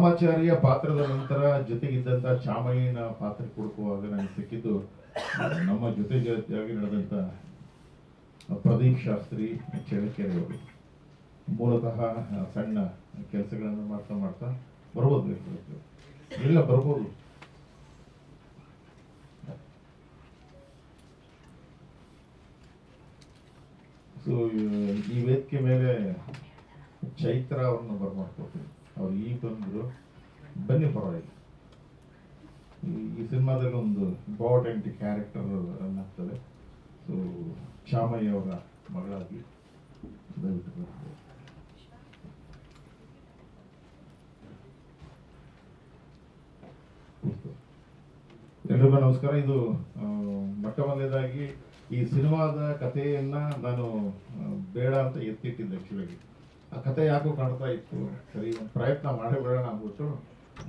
ರಾಮಾಚಾರ್ಯ ಪಾತ್ರದ ನಂತರ ಜೊತೆಗಿದ್ದಂಥ ಚಾಮಯ್ಯನ ಪಾತ್ರ ಹುಡುಕುವಾಗ ನನಗೆ ಸಿಕ್ಕಿದ್ದು ನಮ್ಮ ಜೊತೆಯಾಗಿ ನಡೆದಂಥ ಪ್ರದೀಪ್ ಶಾಸ್ತ್ರಿ ಚಳ್ಳಕೆರೆ ಅವರು. ಮೂಲತಃ ಸಣ್ಣ ಕೆಲಸಗಳನ್ನು ಮಾಡ್ತಾ ಮಾಡ್ತಾ ಬರ್ಬೋದು, ಇಲ್ಲ ಬರ್ಬೋದು. ಸೊ ಈ ವೇದಿಕೆ ಮೇಲೆ ಚೈತ್ರ ಅವ್ರನ್ನ ಬರ್ಮಾಡ್ಕೊಡ್ತೀನಿ. ಅವ್ರು ಈಗ ಬಂದರು, ಬನ್ನಿ ಪರವಾಗಿಲ್ಲ. ಈ ಸಿನಿಮಾದಲ್ಲಿ ಒಂದು ಇಂಪಾರ್ಟೆಂಟ್ ಕ್ಯಾರೆಕ್ಟರ್ ಆಗ್ತದೆ. ಸೊ ಚಾಮಯ್ಯ ಅವರ ಮಗಳಾಗಿ ದಯವಿಟ್ಟು ಬರ್ಬೋದು. ಎಲ್ರಿಗೂ ನಮಸ್ಕಾರ. ಇದು ಮೊಟ್ಟ ಮೊದಲನೇದಾಗಿ ಈ ಸಿನಿಮಾದ ಕಥೆಯನ್ನ ನಾನು ಬೇಡ ಅಂತ ಎತ್ತಿಟ್ಟಿದ್ದೆ. ಆಕ್ಚುಲಾಗಿ ಆ ಕಥೆ ಯಾಕೋ ಕಾಣ್ತಾ ಇತ್ತು, ಸರಿ ಒಂದು ಪ್ರಯತ್ನ ಮಾಡಬೇಡ ಅಂದ್ಬಿಟ್ಟು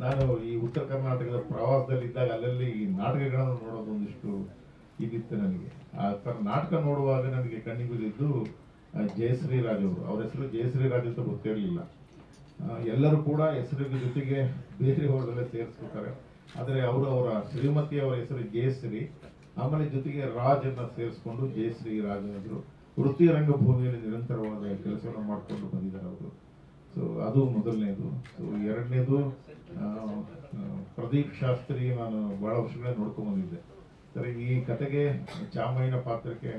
ನಾನು ಈ ಉತ್ತರ ಕರ್ನಾಟಕದ ಪ್ರವಾಸದಲ್ಲಿದ್ದಾಗ ಅಲ್ಲಲ್ಲಿ ಈ ನಾಟಕಗಳನ್ನು ನೋಡೋದು ಒಂದಿಷ್ಟು ಇದಿತ್ತು ನನಗೆ. ಆ ಥರ ನಾಟಕ ನೋಡುವಾಗ ನನಗೆ ಕಣ್ಣಿಗೆ ಬಿದ್ದಿದ್ದು ಜಯಶ್ರೀ ರಾಜ್ ಅವರು. ಅವ್ರ ಹೆಸರು ಜಯಶ್ರೀ ರಾಜ್ ಅಂತ ಗೊತ್ತಿರಲಿಲ್ಲ. ಎಲ್ಲರೂ ಕೂಡ ಹೆಸರಿಗೆ ಜೊತೆಗೆ ಬೇರೆ ಹೊರದಲ್ಲೇ ಸೇರಿಸ್ಕೊತಾರೆ. ಆದರೆ ಅವರ ಶ್ರೀಮತಿ ಅವರ ಹೆಸರು ಜಯಶ್ರೀ, ಆಮೇಲೆ ಜೊತೆಗೆ ರಾಜ್ ಅನ್ನ ಸೇರಿಸ್ಕೊಂಡು ಜಯಶ್ರೀ ರಾಜ್ ಅವರು ವೃತ್ತಿ ರಂಗಭೂಮಿಯಲ್ಲಿ ನಿರಂತರವಾದ ಕೆಲಸವನ್ನು ಮಾಡಿಕೊಂಡು ಬಂದಿದ್ದಾರೆ ಅವರು. ಸೊ ಅದು ಮೊದಲನೇದು. ಸೊ ಎರಡನೇದು ಪ್ರದೀಪ್ ಶಾಸ್ತ್ರಿ ನಾನು ಬಹಳ ವರ್ಷಗಳೇ ನೋಡ್ಕೊಂಡ್ ಬಂದಿದ್ದೆ. ಸರಿ, ಈ ಕತೆಗೆ ಚಾಮಯ್ಯನ ಪಾತ್ರಕ್ಕೆ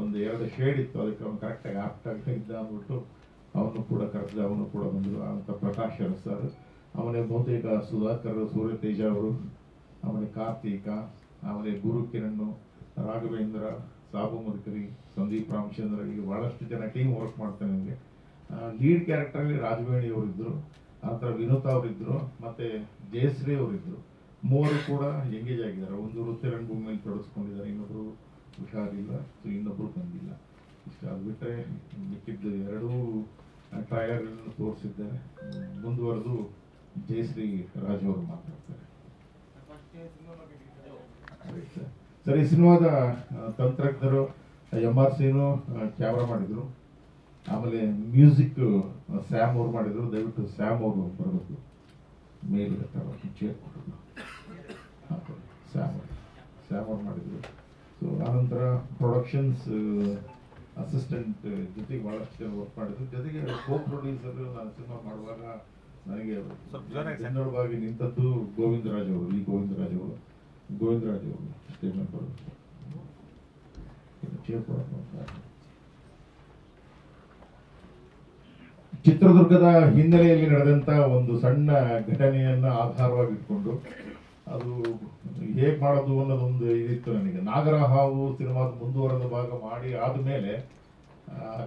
ಒಂದು 2 ಶೇಡ್ ಇತ್ತು, ಅದಕ್ಕೆ ಅವನು ಕರೆಕ್ಟಾಗಿ ಆಪ್ಟ್ ಆಗ್ತಾ ಇದ್ದ ಅಂದ್ಬಿಟ್ಟು ಅವನು ಕೂಡ ಕರೆದ. ಅವನು ಕೂಡ ಬಂದರು ಅಂತ ಪ್ರಕಾಶ್ ಸರ್, ಆಮೇಲೆ ಬಹುತೇಕ ಸುಧಾಕರ್, ಸೂರ್ಯತೇಜ ಅವರು, ಆಮೇಲೆ ಕಾರ್ತಿಕ, ಆಮೇಲೆ ಗುರು ಕಿರಣ್, ರಾಘವೇಂದ್ರ, ಸಾಬು ಮಧುಕರಿ, ಸಂದೀಪ್ ರಾಮಚಂದ್ರ, ಈಗ ಬಹಳಷ್ಟು ಜನ ಟೀಮ್ ವರ್ಕ್ ಮಾಡ್ತಾರೆ ನನಗೆ. ಲೀಡ್ ಕ್ಯಾರೆಕ್ಟರಲ್ಲಿ ರಾಜವೇಣಿ ಅವರಿದ್ದರು, ನಂತರ ವಿನೋತಾ ಅವರಿದ್ದರು, ಮತ್ತೆ ಜಯಶ್ರೀ ಅವರಿದ್ದರು. ಮೂವರು ಕೂಡ ಎಂಗೇಜ್ ಆಗಿದ್ದಾರೆ. ಒಂದು ವೃತ್ತಿ ರಂಗಭೂಮಿಯಲ್ಲಿ ತೊಡಗಿಸ್ಕೊಂಡಿದ್ದಾರೆ, ಇನ್ನೊಬ್ರು ಹುಷಾರಿಲ್ಲ, ಸೊ ಇನ್ನೊಬ್ರು ಬಂದಿಲ್ಲ. ಇಷ್ಟ ಅದು ಬಿಟ್ಟರೆ ಮಿಕ್ಕಿದ್ದು 2 ಟ್ರಯಲ್ ತೋರಿಸಿದ್ದಾರೆ. ಮುಂದುವರೆದು ಜಯಶ್ರೀ ರಾಜ್ ಅವರು ಮಾತಾಡ್ತಾರೆ. ಸರಿ, ಸಿನಿಮಾದ ತಂತ್ರಜ್ಞರು MRCನು ಕ್ಯಾಮ್ರಾ ಮಾಡಿದ್ರು, ಆಮೇಲೆ ಮ್ಯೂಸಿಕ್ ಸ್ಯಾಮ್ ಅವ್ರು ಮಾಡಿದ್ರು. ದಯವಿಟ್ಟು ಸ್ಯಾಮ್ ಅವರು ಬರಬೇಕು ಮೇಲೆ ಚೇರ್ ಕೊಟ್ಟರು. ಸ್ಯಾಮ್ ಅವ್ರು ಮಾಡಿದ್ರು. ಸೊ ಆನಂತರ ಪ್ರೊಡಕ್ಷನ್ಸ್ ಅಸಿಸ್ಟೆಂಟ್ ಜೊತೆಗೆ ಬಹಳಷ್ಟು ಜನ ವರ್ಕ್ ಮಾಡಿದ್ರು. ಜೊತೆಗೆ ಕೋ ಪ್ರೊಡ್ಯೂಸರ್ ನಾನು ಸಿನಿಮಾ ಮಾಡುವಾಗ ನನಗೆ ಬೆನ್ನೆಲುಬಾಗಿ ನಿಂತದ್ದು ಗೋವಿಂದರಾಜ್ ಅವರು. ಈ ಗೋವಿಂದರಾಜ್ ಅವರು ಸ್ಟೇಟ್ಮೆಂಟ್ ಬರೋದು ಚಿತ್ರದುರ್ಗದ ಹಿನ್ನೆಲೆಯಲ್ಲಿ ನಡೆದಂತ ಒಂದು ಸಣ್ಣ ಘಟನೆಯನ್ನ ಆಧಾರವಾಗಿ ಇಟ್ಕೊಂಡು ಅದು ಹೇಗ್ ಮಾಡೋದು ಅನ್ನೋದೊಂದು ಇದಿತ್ತು ನನಗೆ. ನಾಗರಹಾವು ಸಿನಿಮಾದ ಮುಂದುವರೆದ ಭಾಗ ಮಾಡಿ ಆದ್ಮೇಲೆ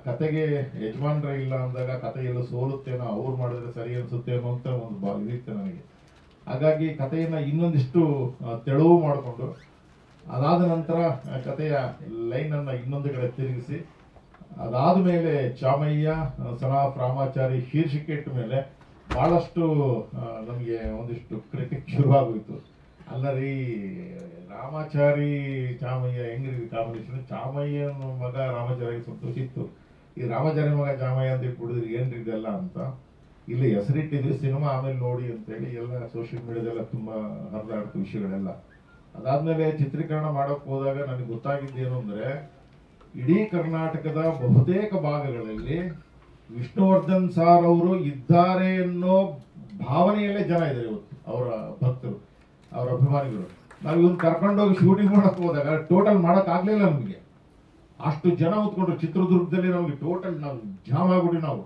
ಕತೆಗೆ ಯಜಮಾನ್ರ ಇಲ್ಲ ಅಂದಾಗ ಕತೆ ಎಲ್ಲ ಸೋಲುತ್ತೇನೋ, ಅವ್ರು ಮಾಡಿದ್ರೆ ಸರಿ ಅನ್ಸುತ್ತೇನೋ ಅಂತ ಒಂದು ಇದಿತ್ತು ನನಗೆ. ಹಾಗಾಗಿ ಕಥೆಯನ್ನ ಇನ್ನೊಂದಿಷ್ಟು ತೆಳುವು ಮಾಡಿಕೊಂಡು ಅದಾದ ನಂತರ ಕಥೆಯ ಲೈನ್ ಅನ್ನ ಇನ್ನೊಂದು ಕಡೆ ತಿರುಗಿಸಿ, ಅದಾದ ಮೇಲೆ ಚಾಮಯ್ಯ ಸನಾಫ್ ರಾಮಾಚಾರಿ ಶೀರ್ಷಿಕೆ ಇಟ್ಟ ಮೇಲೆ ಬಹಳಷ್ಟು ನಮಗೆ ಒಂದಿಷ್ಟು ಕ್ರಿಟಿಕ್ ಶುರುವಾಗೋಯ್ತು. ಅಲ್ಲರಿ, ರಾಮಾಚಾರಿ ಚಾಮಯ್ಯ ಹೆಂಗ್ರಿ ಕಾಂಬಿನೇಷನ್? ಚಾಮಯ್ಯನ ಮಗ ರಾಮಾಚಾರಿ ಸಂತೋಷ ಇತ್ತು, ಈ ರಾಮಾಚಾರಿ ಮಗ ಚಾಮಯ್ಯ ಅಂತ ಇಟ್ಬಿಡಿದ್ರಿ ಏನ್ರಿ ಇದೆಲ್ಲ ಅಂತ. ಇಲ್ಲಿ ಹೆಸರಿಟ್ಟಿದ್ವಿ, ಸಿನಿಮಾ ಆಮೇಲೆ ನೋಡಿ ಅಂತೇಳಿ ಎಲ್ಲ ಸೋಷಿಯಲ್ ಮೀಡಿಯಾದೆಲ್ಲ ತುಂಬಾ ಹರಿದಾಡ್ತು ವಿಷಯಗಳೆಲ್ಲ. ಅದಾದ್ಮೇಲೆ ಚಿತ್ರೀಕರಣ ಮಾಡಕ್ ಹೋದಾಗ ನನಗೆ ಗೊತ್ತಾಗಿದ್ದೇನು ಅಂದ್ರೆ, ಇಡೀ ಕರ್ನಾಟಕದ ಬಹುತೇಕ ಭಾಗಗಳಲ್ಲಿ ವಿಷ್ಣುವರ್ಧನ್ ಸಾರ್ ಅವರು ಇದ್ದಾರೆ ಅನ್ನೋ ಭಾವನೆಯಲ್ಲೇ ಜನ ಇದ್ದಾರೆ ಇವತ್ತು, ಅವರ ಭಕ್ತರು, ಅವರ ಅಭಿಮಾನಿಗಳು. ನಾವು ಇವನ್ ಕರ್ಕೊಂಡೋಗಿ ಶೂಟಿಂಗ್ ಮಾಡಕ್ ಹೋದಾಗ ಟೋಟಲ್ ಮಾಡಕ್ ಆಗ್ಲಿಲ್ಲ ನಮ್ಗೆ. ಅಷ್ಟು ಜನ ಹೊತ್ಕೊಂಡ್ರು ಚಿತ್ರದುರ್ಗದಲ್ಲಿ. ನಮ್ಗೆ ಟೋಟಲ್ ನಾವು ಜಾಮ್ ಆಗ್ಬಿಟ್ಟು ನಾವು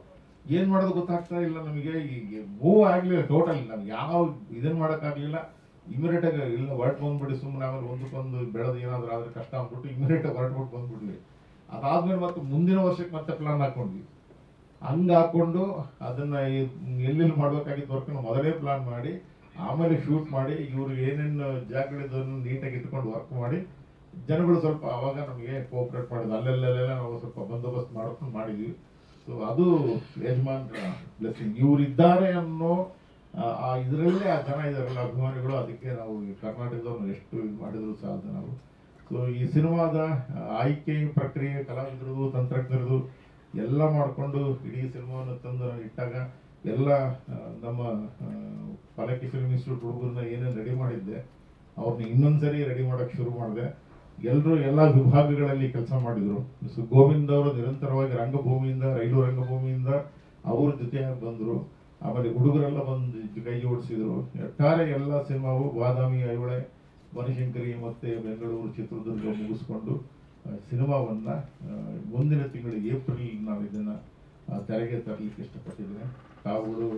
ಏನ್ ಮಾಡೋದು ಗೊತ್ತಾಗ್ತಾ ಇಲ್ಲ ನಮಗೆ. ಈಗ ಮೂವ್ ಆಗ್ಲಿಲ್ಲ ಟೋಟಲ್, ನಮ್ಗೆ ಯಾವ ಇದನ್ ಮಾಡಕ್ ಆಗ್ಲಿಲ್ಲ. ಇಮಿಡಿಯೇಟ್ ಆಗಿ ಇಲ್ಲ ಹೊರಟು ಬಂದ್ಬಿಡಿ ಸುಮ್ಮನೆ, ಆಮೇಲೆ ಒಂದಕ್ಕೊಂದು ಬೆಳೆದು ಏನಾದ್ರು ಆದ್ರೆ ಕಷ್ಟ ಅಂದ್ಬಿಟ್ಟು ಇಮಿಡಿಯೇಟ್ ಆಗಿ ಹೊರಟ್ಬಿಟ್ಟು ಬಂದ್ಬಿಡ್ಲಿ. ಅದಾದ್ಮೇಲೆ ಮತ್ತೆ ಮುಂದಿನ ವರ್ಷಕ್ಕೆ ಮತ್ತೆ ಪ್ಲಾನ್ ಹಾಕೊಂಡ್ವಿ. ಹಂಗ ಹಾಕೊಂಡು ಅದನ್ನ ಎಲ್ಲೆಲ್ಲಿ ಮಾಡ್ಬೇಕಾಗಿತ್ತು ವರ್ಕ್ ಮೊದಲೇ ಪ್ಲಾನ್ ಮಾಡಿ ಆಮೇಲೆ ಶೂಟ್ ಮಾಡಿ ಇವ್ರು ಏನೇನು ಜಾಗಗಳಿದ್ದನ್ನು ನೀಟಾಗಿ ಇಟ್ಕೊಂಡು ವರ್ಕ್ ಮಾಡಿ ಜನಗಳು ಸ್ವಲ್ಪ ಅವಾಗ ನಮಗೆ ಕೋಆಪರೇಟ್ ಮಾಡಿದ್ರು. ಅಲ್ಲೆಲ್ಲೆಲ್ಲ ನಾವು ಸ್ವಲ್ಪ ಬಂದೋಬಸ್ತ್ ಮಾಡ್ಕೊಂಡು ಮಾಡಿದ್ವಿ. ಸೊ ಅದು ಯಜಮಾನ್ರ ಬ್ಲೆಸ್ಸಿಂಗ್. ಇವರಿದ್ದಾರೆ ಅನ್ನೋ ಇದರಲ್ಲೇ ಆ ಜನ ಇದಾರಲ್ಲ ಅಭಿಮಾನಿಗಳು, ಅದಕ್ಕೆ ನಾವು ಕರ್ನಾಟಕದವ್ರನ್ನ ಎಷ್ಟು ಇದು ಮಾಡಿದ್ರು ಸಾಲದು ನಾವು. ಸೊ ಈ ಸಿನಿಮಾದ ಆಯ್ಕೆ ಪ್ರಕ್ರಿಯೆ ಕಲಾವಿದರದು ತಂತ್ರಜ್ಞರದು ಎಲ್ಲ ಮಾಡಿಕೊಂಡು ಇಡೀ ಸಿನಿಮಾವನ್ನು ತಂದು ಇಟ್ಟಾಗ ಎಲ್ಲ ನಮ್ಮ ಪಲಕಿ ಫಿಲ್ಮ್ ಇನ್ಸ್ಟಿಟ್ಯೂಟ್ ಹುಡುಗರನ್ನ ಏನೇನು ರೆಡಿ ಮಾಡಿದ್ದೆ ಅವ್ರನ್ನ ಇನ್ನೊಂದ್ಸರಿ ರೆಡಿ ಮಾಡೋಕ್ಕೆ ಶುರು ಮಾಡಿದೆ. ಎಲ್ಲರೂ ಎಲ್ಲ ವಿಭಾಗಗಳಲ್ಲಿ ಕೆಲಸ ಮಾಡಿದ್ರು. ಗೋವಿಂದ್ ಅವರು ನಿರಂತರವಾಗಿ ರಂಗಭೂಮಿಯಿಂದ, ರೈಲು ರಂಗಭೂಮಿಯಿಂದ ಅವ್ರ ಜೊತೆಯಾಗಿ ಬಂದರು. ಆಮೇಲೆ ಹುಡುಗರೆಲ್ಲ ಬಂದು ಕೈ ಜೋಡಿಸಿದ್ರು. ಒಟ್ಟಾರೆ ಎಲ್ಲ ಸಿನಿಮಾವು ಬಾದಾಮಿ, ಐಹೊಳೆ, ಬನಶಂಕರಿ ಮತ್ತೆ ಬೆಂಗಳೂರು, ಚಿತ್ರದುರ್ಗ ಮುಗಿಸ್ಕೊಂಡು ಸಿನಿಮಾವನ್ನ ಮುಂದಿನ ತಿಂಗಳು ಏಪ್ರಿಲ್ ನಾವು ಇದನ್ನ ತೆರೆಗೆ ತರಲಿಕ್ಕೆ ಇಷ್ಟಪಟ್ಟಿದ್ದೇನೆ. ತಾವುಗಳು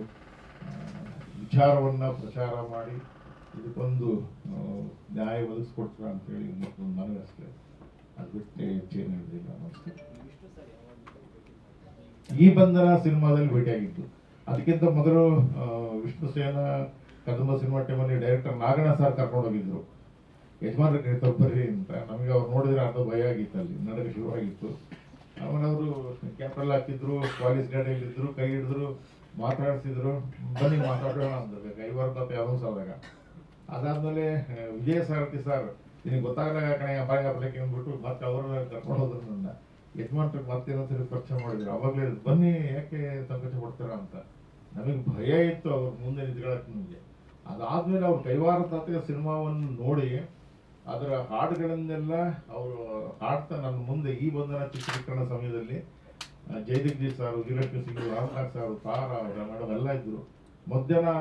ವಿಚಾರವನ್ನ ಪ್ರಚಾರ ಮಾಡಿ ಇದಕ್ಕೊಂದು ನ್ಯಾಯ ಒದಗಿಸ್ಕೊಡ್ತೀರಾ ಅಂತೇಳಿ ಮತ್ತೊಂದು ಮನವಿ ಅಷ್ಟೇ, ಅದು ಬಿಟ್ಟರೆ ಹೆಚ್ಚೇನು ಹೇಳಿಲ್ಲ. ನಮಸ್ತೆ. ಈ ಬಂಧನ ಸಿನಿಮಾದಲ್ಲಿ ಭೇಟಿಯಾಗಿತ್ತು. ಅದಕ್ಕಿಂತ ಮೊದಲು ವಿಷ್ಣು ಸೇನ ಕದಂಬ ಸಿನಿಮಾ ಟೈಮಲ್ಲಿ ಡೈರೆಕ್ಟರ್ ನಾಗಣ್ಣ ಸರ್ ಕರ್ಕೊಂಡು ಹೋಗಿದ್ರು. ಯಜಮಾನ್ರ ಕರೀತಾರೆ ಬರ್ರಿ ಅಂತ. ನಮಗೆ ಅವ್ರು ನೋಡಿದ್ರೆ ಅರ್ಧ ಭಯ ಆಗಿತ್ತು, ಅಲ್ಲಿ ನಡಕ ಶುರುವಾಗಿತ್ತು. ಆಮೇಲೆ ಅವರು ಕ್ಯಾಪ್ರಲ್ಲಿ ಹಾಕಿದ್ರು, ಪೊಲೀಸ್ ಗಾಡಿಯಲ್ಲಿ ಇದ್ರು, ಕೈ ಹಿಡಿದ್ರು, ಮಾತಾಡಿಸಿದ್ರು, ಬನ್ನಿ ಮಾತಾಡೋಣ ಅಂದಾಗ ಕೈವಾರ ಅನೌನ್ಸ್ ಆದಾಗ. ಅದಾದ್ಮೇಲೆ ವಿಜಯ ಸಾರಥಿ ಸರ್ ನಿನಗೆ ಗೊತ್ತಾಗಲಾಗ ಕಣೆ ಅಪಾಯ ಬರ್ಲಿಕ್ಕೆ ಅಂದ್ಬಿಟ್ಟು ಮತ್ತೆ ಅವರು ಕರ್ಕೊಂಡು ಹೋದ್ರು ನನ್ನ. ಯಜಮಾನ್ರಿಗೆ ಮತ್ತೇನೊಂದ್ಸರಿ ಪರಿಚಯ ಮಾಡಿದ್ರು. ಅವಾಗಲೇ ಬನ್ನಿ, ಯಾಕೆ ಸಂಕೋಚ ಪಡ್ತೀರಾ ಅಂತ. ನಮಗೆ ಭಯ ಇತ್ತು ಅವ್ರ ಮುಂದೆ ನಿಂತ್ಕೊಳ್ಳೋಕೆ ನಮಗೆ. ಅದಾದ್ಮೇಲೆ ಅವ್ರು ಕೈವಾರ ತಾತೆಯ ಸಿನಿಮಾವನ್ನು ನೋಡಿ ಅದರ ಹಾಡುಗಳನ್ನೆಲ್ಲ ಅವರು ಹಾಡ್ತಾ ನನ್ನ ಮುಂದೆ ಈ ಬಂಧನ ಚಿತ್ರೀಕರಣ ಸಮಯದಲ್ಲಿ ಜಯದಿಗ್ಜಿ ಸಾರು, ವೀರಲಕ್ಷ್ಮಿ ಸಿಂಗ್, ರಾಮನಾಥ್ ಸಾರು, ತಾರಾ ಅವರ ಮೇಡಮ್ ಎಲ್ಲ ಇದ್ರು. ಮಧ್ಯಾಹ್ನ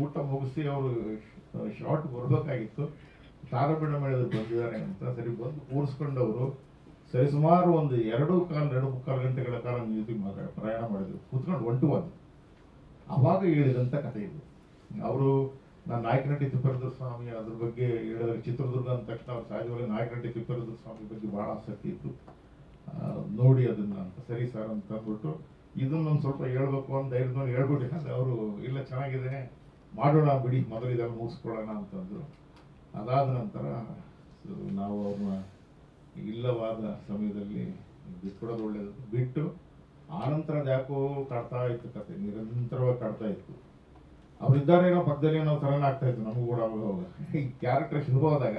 ಊಟ ಮುಗಿಸಿ ಅವರು ಶಾರ್ಟ್ ಬರ್ಬೇಕಾಗಿತ್ತು. ತಾರಾ ಮೇಡಮ್ ಹೇಳಿದ್ರು ಬಂದಿದ್ದಾರೆ ಅಂತ. ಸರಿ ಬಂದು ಕೂರಿಸ್ಕೊಂಡವರು ಸರಿ ಸುಮಾರು ಒಂದು 2.25 ಗಂಟೆಗಳ ಕಾಲ ಜೊತೆಗೆ ಪ್ರಯಾಣ ಮಾಡಿದ್ರು, ಕೂತ್ಕೊಂಡು 1 to 1. ಅವಾಗ ಹೇಳಿದಂಥ ಕಥೆ ಇದು. ಅವರು ನಾನು ನಾಯಕನಟಿ ತಿಪ್ಪೇರುದ್ರ ಸ್ವಾಮಿ ಅದ್ರ ಬಗ್ಗೆ ಹೇಳಿದ್ರೆ, ಚಿತ್ರದುರ್ಗ ಅಂದ ತಕ್ಷಣ ಅವ್ರು ಸಹಜವಾಗಿ ನಾಯಕನಟಿ ತಿಪ್ಪೇರುದ್ರ ಸ್ವಾಮಿ ಬಗ್ಗೆ ಬಹಳ ಆಸಕ್ತಿ ಇತ್ತು. ನೋಡಿ ಅದನ್ನ ಅಂತ. ಸರಿ ಸರ್ ಅಂತ ಅಂದ್ಬಿಟ್ಟು ಇದನ್ನೊಂದು ಸ್ವಲ್ಪ ಹೇಳ್ಬೇಕು ಅಂತ ಧೈರ್ಯದಲ್ಲಿ ಹೇಳ್ಬಿಟ್ಟು ಅವರು ಇಲ್ಲ ಚೆನ್ನಾಗಿದೆ ಮಾಡೋಣ ಬಿಡಿ, ಮೊದಲು ಇದನ್ನು ಮುಗಿಸ್ಕೊಳ್ಳೋಣ ಅಂತಂದ್ರು. ಅದಾದ ನಂತರ ನಾವು ಅವ್ರನ್ನ ಇಲ್ಲವಾದ ಸಮಯದಲ್ಲಿ ಬಿಟ್ಕೊಡೋದು ಒಳ್ಳೇದು ಬಿಟ್ಟು, ಆನಂತರದ ಯಾಕೋ ಕಾಡ್ತಾ ಇತ್ತು ಕತೆ, ನಿರಂತರವಾಗಿ ಕಾಡ್ತಾ ಇತ್ತು. ಅವ್ರಿದ್ದಾರೆ ಏನೋ ಪಕ್ಕದಲ್ಲಿ ಏನೋ ತರನ ಆಗ್ತಾ ಇತ್ತು ನಮಗೂ ಕೂಡ. ಅವಾಗ ಈ ಕ್ಯಾರೆಕ್ಟರ್ ಶುರುವಾದಾಗ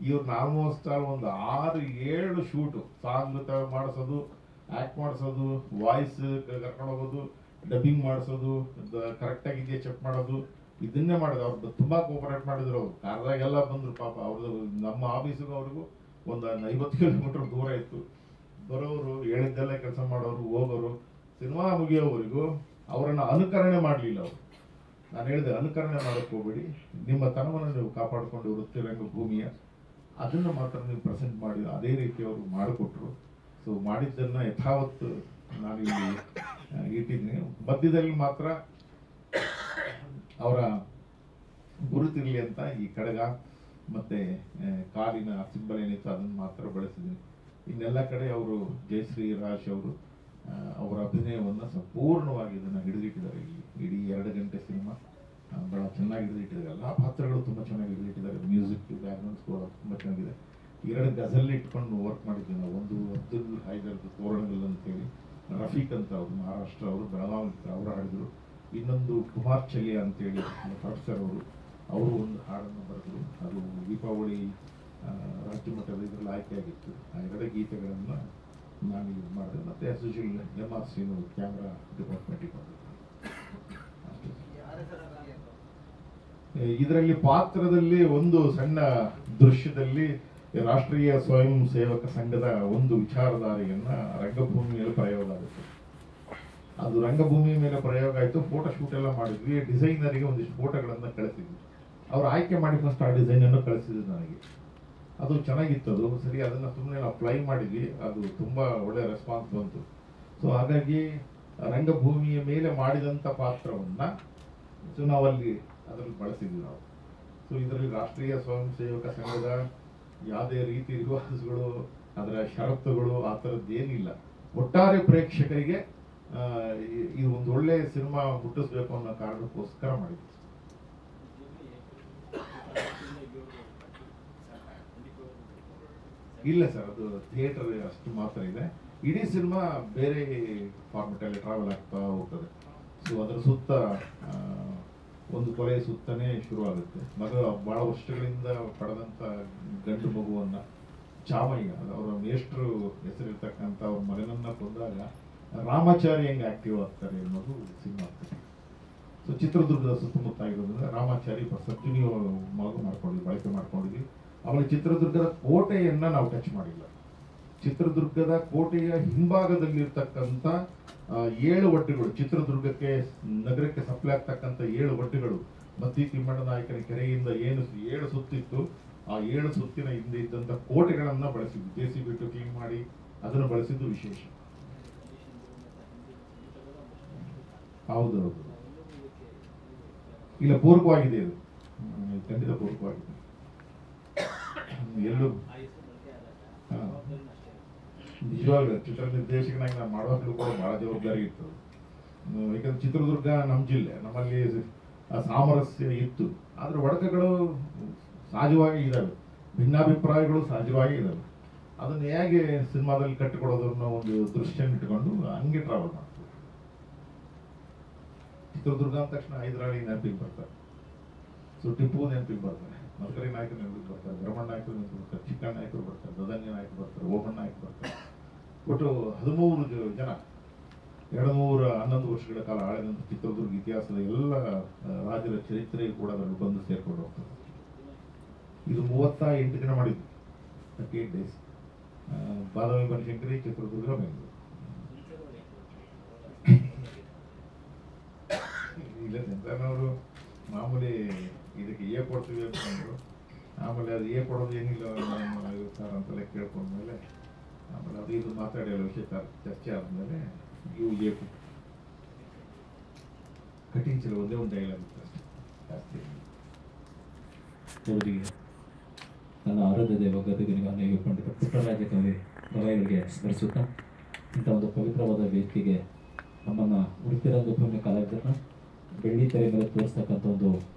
ಇವ್ರನ್ನ ಆಲ್ಮೋಸ್ಟ್ ಒಂದು 6-7 ಶೂಟು, ಸಾಂಗ್ ಮಾಡಿಸೋದು, ಆಕ್ಟ್ ಮಾಡಿಸೋದು, ವಾಯ್ಸ್ ಕರ್ಕೊಂಡು ಹೋಗೋದು, ಡಬ್ಬಿಂಗ್ ಮಾಡಿಸೋದು, ಕರೆಕ್ಟಾಗಿದೆಯಾ ಚೆಕ್ ಮಾಡೋದು, ಇದನ್ನೇ ಮಾಡೋದು. ಅವ್ರು ತುಂಬಾ ಕೋಪರೇಟ್ ಮಾಡಿದ್ರು. ಅವ್ರು ಕಾರ್ದಾಗೆಲ್ಲ ಬಂದ್ರು ಪಾಪ. ಅವ್ರದ್ದು ನಮ್ಮ ಆಫೀಸಿಗೂ ಅವ್ರಿಗೂ ಒಂದು 50 ಕಿಲೋಮೀಟರ್ ದೂರ ಇತ್ತು. ಬರೋರು ಹೇಳಿದ್ದೆಲ್ಲ ಕೆಲಸ ಮಾಡೋರು, ಹೋಗೋರು. ಸಿನಿಮಾ ಮುಗಿಯೋವರೆಗೂ ಅವರನ್ನು ಅನುಕರಣೆ ಮಾಡಲಿಲ್ಲ ಅವರು. ನಾನು ಹೇಳಿದೆ ಅನುಕರಣೆ ಮಾಡಕ್ಕೆ ಹೋಗ್ಬೇಡಿ, ನಿಮ್ಮ ತನವನ್ನು ನೀವು ಕಾಪಾಡಿಕೊಂಡು ವೃತ್ತಿ ರಂಗಭೂಮಿಯ ಅದನ್ನು ಮಾತ್ರ ನೀವು ಪ್ರೆಸೆಂಟ್ ಮಾಡಿ. ಅದೇ ರೀತಿ ಅವರು ಮಾಡಿಕೊಟ್ರು. ಸೊ ಮಾಡಿದ್ದನ್ನು ಯಥಾವತ್ತು ನಾನು ಇಲ್ಲಿ ಇಟ್ಟಿದ್ದೀನಿ. ಮಧ್ಯದಲ್ಲಿ ಮಾತ್ರ ಅವರ ಗುರುತಿರಲಿ ಅಂತ ಈ ಕಡಗ ಮತ್ತೆ ಕಾಲಿನ ಸಿಂಬಲ್ ಏನಿತ್ತು ಅದನ್ನು ಮಾತ್ರ ಬಳಸಿದ್ದೀನಿ. ಇನ್ನೆಲ್ಲ ಕಡೆ ಅವರು ಜಯಶ್ರೀ ರಾಜ್ ಅವರು ಅವರ ಅಭಿನಯವನ್ನು ಸಂಪೂರ್ಣವಾಗಿ ಇದನ್ನು ಹಿಡಿದಿಟ್ಟಿದ್ದಾರೆ. ಇಡೀ 2 ಗಂಟೆ ಸಿನಿಮಾ ಬಹಳ ಚೆನ್ನಾಗಿ ಹಿಡಿದಿಟ್ಟಿದ್ದಾರೆ. ಎಲ್ಲ ಪಾತ್ರಗಳು ತುಂಬ ಚೆನ್ನಾಗಿ ಹಿಡಿದಿಟ್ಟಿದ್ದಾರೆ. ಮ್ಯೂಸಿಕ್, ಬ್ಯಾಕ್ಗ್ರೌಂಡ್ ಸ್ಕೋರ್ ತುಂಬ ಚೆನ್ನಾಗಿದೆ. 2 ಗಜಲ್ ಇಟ್ಕೊಂಡು ವರ್ಕ್ ಮಾಡಿದ್ವಿ ನಾವು. ಒಂದು ಅಬ್ದುಲ್ ಹೈದರ್ದು ತೋರಣಗಲ್ ಅಂತೇಳಿ, ರಫೀಕ್ ಅಂತ ಅವರು ಮಹಾರಾಷ್ಟ್ರ ಅವರು, ಬೆಳಗಾವಿ ಅವರು ಹಾಡಿದ್ರು. ಇನ್ನೊಂದು ಕುಮಾರ್ ಚಲಿಯಾ ಅಂತೇಳಿ ಪ್ರೊಫೆಸರ್ ಅವರು ಒಂದು ಹಾಡನ್ನು ಬರೆದ್ರು. ಅದು ದೀಪಾವಳಿ ರಾಜ್ಯ ಮಟ್ಟದ ಇದರಲ್ಲಿ ಆಯ್ಕೆಯಾಗಿತ್ತು. ಆ 2 ಗೀತೆಗಳನ್ನು ನಾನು ಇದು ಮಾಡಿದೆ. ಮತ್ತೆ ಸುಶೀಲ್ MRC ಕ್ಯಾಮ್ರಾ ಡಿಪಾರ್ಟ್ಮೆಂಟಿಗೆ ಬಂದಿದ್ದೆ. ಇದರಲ್ಲಿ ಪಾತ್ರದಲ್ಲಿ ಒಂದು ಸಣ್ಣ ದೃಶ್ಯದಲ್ಲಿ ರಾಷ್ಟ್ರೀಯ ಸ್ವಯಂ ಸೇವಕ ಸಂಘದ ಒಂದು ವಿಚಾರಧಾರೆಯನ್ನ ರಂಗಭೂಮಿ ಮೇಲೆ ಪ್ರಯೋಗ ಆಗುತ್ತೆ. ಅದು ರಂಗಭೂಮಿ ಮೇಲೆ ಪ್ರಯೋಗ ಆಯಿತು. ಫೋಟೋ ಶೂಟ್ ಎಲ್ಲ ಮಾಡಿದ್ವಿ. ಡಿಸೈನರಿಗೆ ಒಂದಿಷ್ಟು ಫೋಟೋಗಳನ್ನು ಕಳಿಸಿದ್ವಿ. ಅವ್ರು ಆಯ್ಕೆ ಮಾಡಿ ಫಸ್ಟ್ ಆ ಡಿಸೈನನ್ನು ಕಳಿಸಿದ್ರು ನನಗೆ. ಅದು ಚೆನ್ನಾಗಿತ್ತು. ಅದು ಸರಿ, ಅದನ್ನು ಸುಮ್ಮನೆ ನಾವು ಅಪ್ಲೈ ಮಾಡಿದ್ವಿ. ಅದು ತುಂಬ ಒಳ್ಳೆ ರೆಸ್ಪಾನ್ಸ್ ಬಂತು. ಸೊ ಹಾಗಾಗಿ ರಂಗಭೂಮಿಯ ಮೇಲೆ ಮಾಡಿದಂಥ ಪಾತ್ರವನ್ನು ಸೊ ನಾವಲ್ಲಿ ಅದರಲ್ಲಿ ಬಳಸಿದ್ವಿ ನಾವು. ಸೊ ಇದರಲ್ಲಿ ರಾಷ್ಟ್ರೀಯ ಸ್ವಯಂ ಸೇವಕ ಸಂಘದ ಯಾವುದೇ ರೀತಿ ರಿವಾಜುಗಳು, ಅದರ ಷರತ್ತುಗಳು ಆ ಥರದ್ದು ಏನಿಲ್ಲ. ಒಟ್ಟಾರೆ ಪ್ರೇಕ್ಷಕರಿಗೆ ಇದು ಒಂದು ಒಳ್ಳೆ ಸಿನಿಮಾ ಮುಟ್ಟಿಸ್ಬೇಕು ಅನ್ನೋ ಕಾರಣಕ್ಕೋಸ್ಕರ ಮಾಡಿದ್ವಿ. ಇಲ್ಲ ಸರ್, ಅದು ಥಿಯೇಟರ್ ಅಷ್ಟು ಮಾತ್ರ ಇದೆ. ಇಡೀ ಸಿನಿಮಾ ಬೇರೆ ಫಾರ್ಮೆಟಲ್ಲಿ ಟ್ರಾವೆಲ್ ಆಗ್ತಾ ಹೋಗ್ತದೆ. ಸೊ ಅದರ ಸುತ್ತ ಒಂದು ಕೊಲೆ ಸುತ್ತನೇ ಶುರುವಾಗುತ್ತೆ. ಬಹಳ ವರ್ಷಗಳಿಂದ ಪಡೆದಂಥ ಗಂಡು ಮಗುವನ್ನ ಚಾಮಯ್ಯ, ಅವರ ಮೇಷ್ಟ್ರು ಹೆಸರಿರ್ತಕ್ಕಂಥ ಅವ್ರ ಮಗನನ್ನ ಕೊಂದಾಗ ರಾಮಾಚಾರಿ ಹೆಂಗೆ ಆಕ್ಟಿವ್ ಆಗ್ತಾರೆ ಅನ್ನೋದು ಸಿನಿಮಾ. ಸೊ ಚಿತ್ರದುರ್ಗದ ಸುತ್ತಮುತ್ತ ಆಗಿರೋದ್ರಿಂದ ರಾಮಾಚಾರಿ ಮಾಡ್ಕೊಂಡಿದ್ವಿ, ಬಳಕೆ ಮಾಡ್ಕೊಂಡಿದ್ವಿ. ಆಮೇಲೆ ಚಿತ್ರದುರ್ಗದ ಕೋಟೆಯನ್ನ ನಾವು ಟಚ್ ಮಾಡಿಲ್ಲ. ಚಿತ್ರದುರ್ಗದ ಕೋಟೆಯ ಹಿಂಭಾಗದಲ್ಲಿರ್ತಕ್ಕಂಥ 7 ಒಡ್ಡುಗಳು, ಚಿತ್ರದುರ್ಗಕ್ಕೆ ನಗರಕ್ಕೆ ಸಪ್ಲೈ ಆಗ್ತಕ್ಕಂಥ 7 ಒಡ್ಡುಗಳು, ಮತ್ತಿ ತಿಮ್ಮಣ್ಣ ನಾಯಕನ ಕೆರೆಯಿಂದ ಏನು 7 ಸುತ್ತಿತ್ತು, ಆ 7 ಸುತ್ತಿನ ಹಿಂದೆ ಇದ್ದಂಥ ಕೋಟೆಗಳನ್ನ ಬಳಸಿದ್ದು, JCB ಬಿಟ್ಟು ಕ್ಲೀನ್ ಮಾಡಿ ಅದನ್ನು ಬಳಸಿದ್ದು ವಿಶೇಷ. ಹೌದೌದು, ಇಲ್ಲ ಪೂರಕವಾಗಿದೆ, ಅದು ಖಂಡಿತ ಪೂರಕವಾಗಿದೆ. ಎಲ್ಲೂ ನಿಜವಾಗ್ಲೂ ಚಿತ್ರ ನಿರ್ದೇಶಕನಾಗಿ ನಾವು ಮಾಡುವಾಗಲೂ ಕೂಡ ಬಹಳ ಜವಾಬ್ದಾರಿ ಇತ್ತು. ಯಾಕಂದ್ರೆ ಚಿತ್ರದುರ್ಗ ನಮ್ಮ ಜಿಲ್ಲೆ, ನಮ್ಮಲ್ಲಿ ಸಾಮರಸ್ಯ ಇತ್ತು, ಆದ್ರೆ ಒಡಕುಗಳು ಸಹಜವಾಗಿ ಇದಾವೆ, ಭಿನ್ನಾಭಿಪ್ರಾಯಗಳು ಸಹಜವಾಗಿ ಇದಾವೆ. ಅದನ್ನ ಹೇಗೆ ಸಿನಿಮಾದಲ್ಲಿ ಕಟ್ಟಿಕೊಡೋದನ್ನ ಒಂದು ದೃಶ್ಯ ಇಟ್ಕೊಂಡು ಹಂಗೆ ಟ್ರಾವೆಲ್ ಮಾಡ್ತೀವಿ. ಚಿತ್ರದುರ್ಗ ಅಂದ ತಕ್ಷಣ ಹೈದರಾಳಿ ನೆನಪಿಗೆ ಬರ್ತಾರೆ, ಸೊ ಟಿಪ್ಪು ನೆನಪಿಗೆ ಬರ್ತಾರೆ, ಮರ್ಕರಿ ನಾಯಕರು ನೆನಪಿಗೆ ಬರ್ತಾರೆ, ಭರಮಣ್ಣ ನಾಯಕರು ನೆನಪಿಗೆ ಬರ್ತಾರೆ, ಚಿಕ್ಕಣ್ಣ ನಾಯಕರು ಬರ್ತಾರೆ, ದದಂಗ ನಾಯಕರು ಬರ್ತಾರೆ, ಓಮಣ್ಣ ನಾಯಕರು ಬರ್ತಾರೆ. ಒಟ್ಟು 13 ಜನ 211 ವರ್ಷಗಳ ಕಾಲ ಆಳಿದಂಥ ಚಿತ್ರದುರ್ಗ ಇತಿಹಾಸದ ಎಲ್ಲ ರಾಜರ ಚರಿತ್ರೆ ಕೂಡ ಅದರಲ್ಲಿ ಬಂದು ಸೇರ್ಕೊಂಡು ಹೋಗ್ತಾರೆ. ಇದು 38 ದಿನ ಮಾಡಿದ್ವಿ, 38 ಡೇಸ್. ಬಾದಾಮಿ ಬನಶಂಕರಿ, ಚಿತ್ರದುರ್ಗ, ಬೆಂಗಳೂರು. ಇಲ್ಲ ಜನರವರು ಮಾಮೂಲಿ ಇದಕ್ಕೆ ಕೊಡ್ತೀವಿ ಅಂತಂದ್ರು, ಆಮೇಲೆ ಅದು ಕೊಡೋದು ಏನಿಲ್ಲ ಸರ್ ಅಂತೆಲ್ಲ ಕೇಳ್ಕೊಂಡ್ಮೇಲೆ, ಆಮೇಲೆ ಅದು ಇದು ಮಾತಾಡಿ ವಿಷಯ ಚರ್ಚೆ ಆದ್ಮೇಲೆ ಇವು ಕಠಿಣ ಚಲ ಒಂದೇ ಒಂದು ಡೈಲಾಗ್ ಇತ್ತು ಜಾಸ್ತಿ. ಅವರಿಗೆ ನನ್ನ ಆರಾಧ್ಯ ದೇವ ಗದಗಿನ ಅನೇಕ ಪಂಡಿತ ಪುಟ್ಟರಾಜ ಕವಿ ಗವಾಯಿಗಳಿಗೆ ಸ್ಮರಿಸುತ್ತಾ ಇಂಥ ಒಂದು ಪವಿತ್ರವಾದ ವೇದಿಕೆಗೆ ನಮ್ಮನ್ನು ವೃತ್ತಿ ರಂಗಭೂಮಿ ಕಲಾವಿದರನ್ನ ಬೆಳ್ಳಿ ತೆರೆ ಮೇಲೆ ತೋರಿಸ್ತಕ್ಕಂಥ ಒಂದು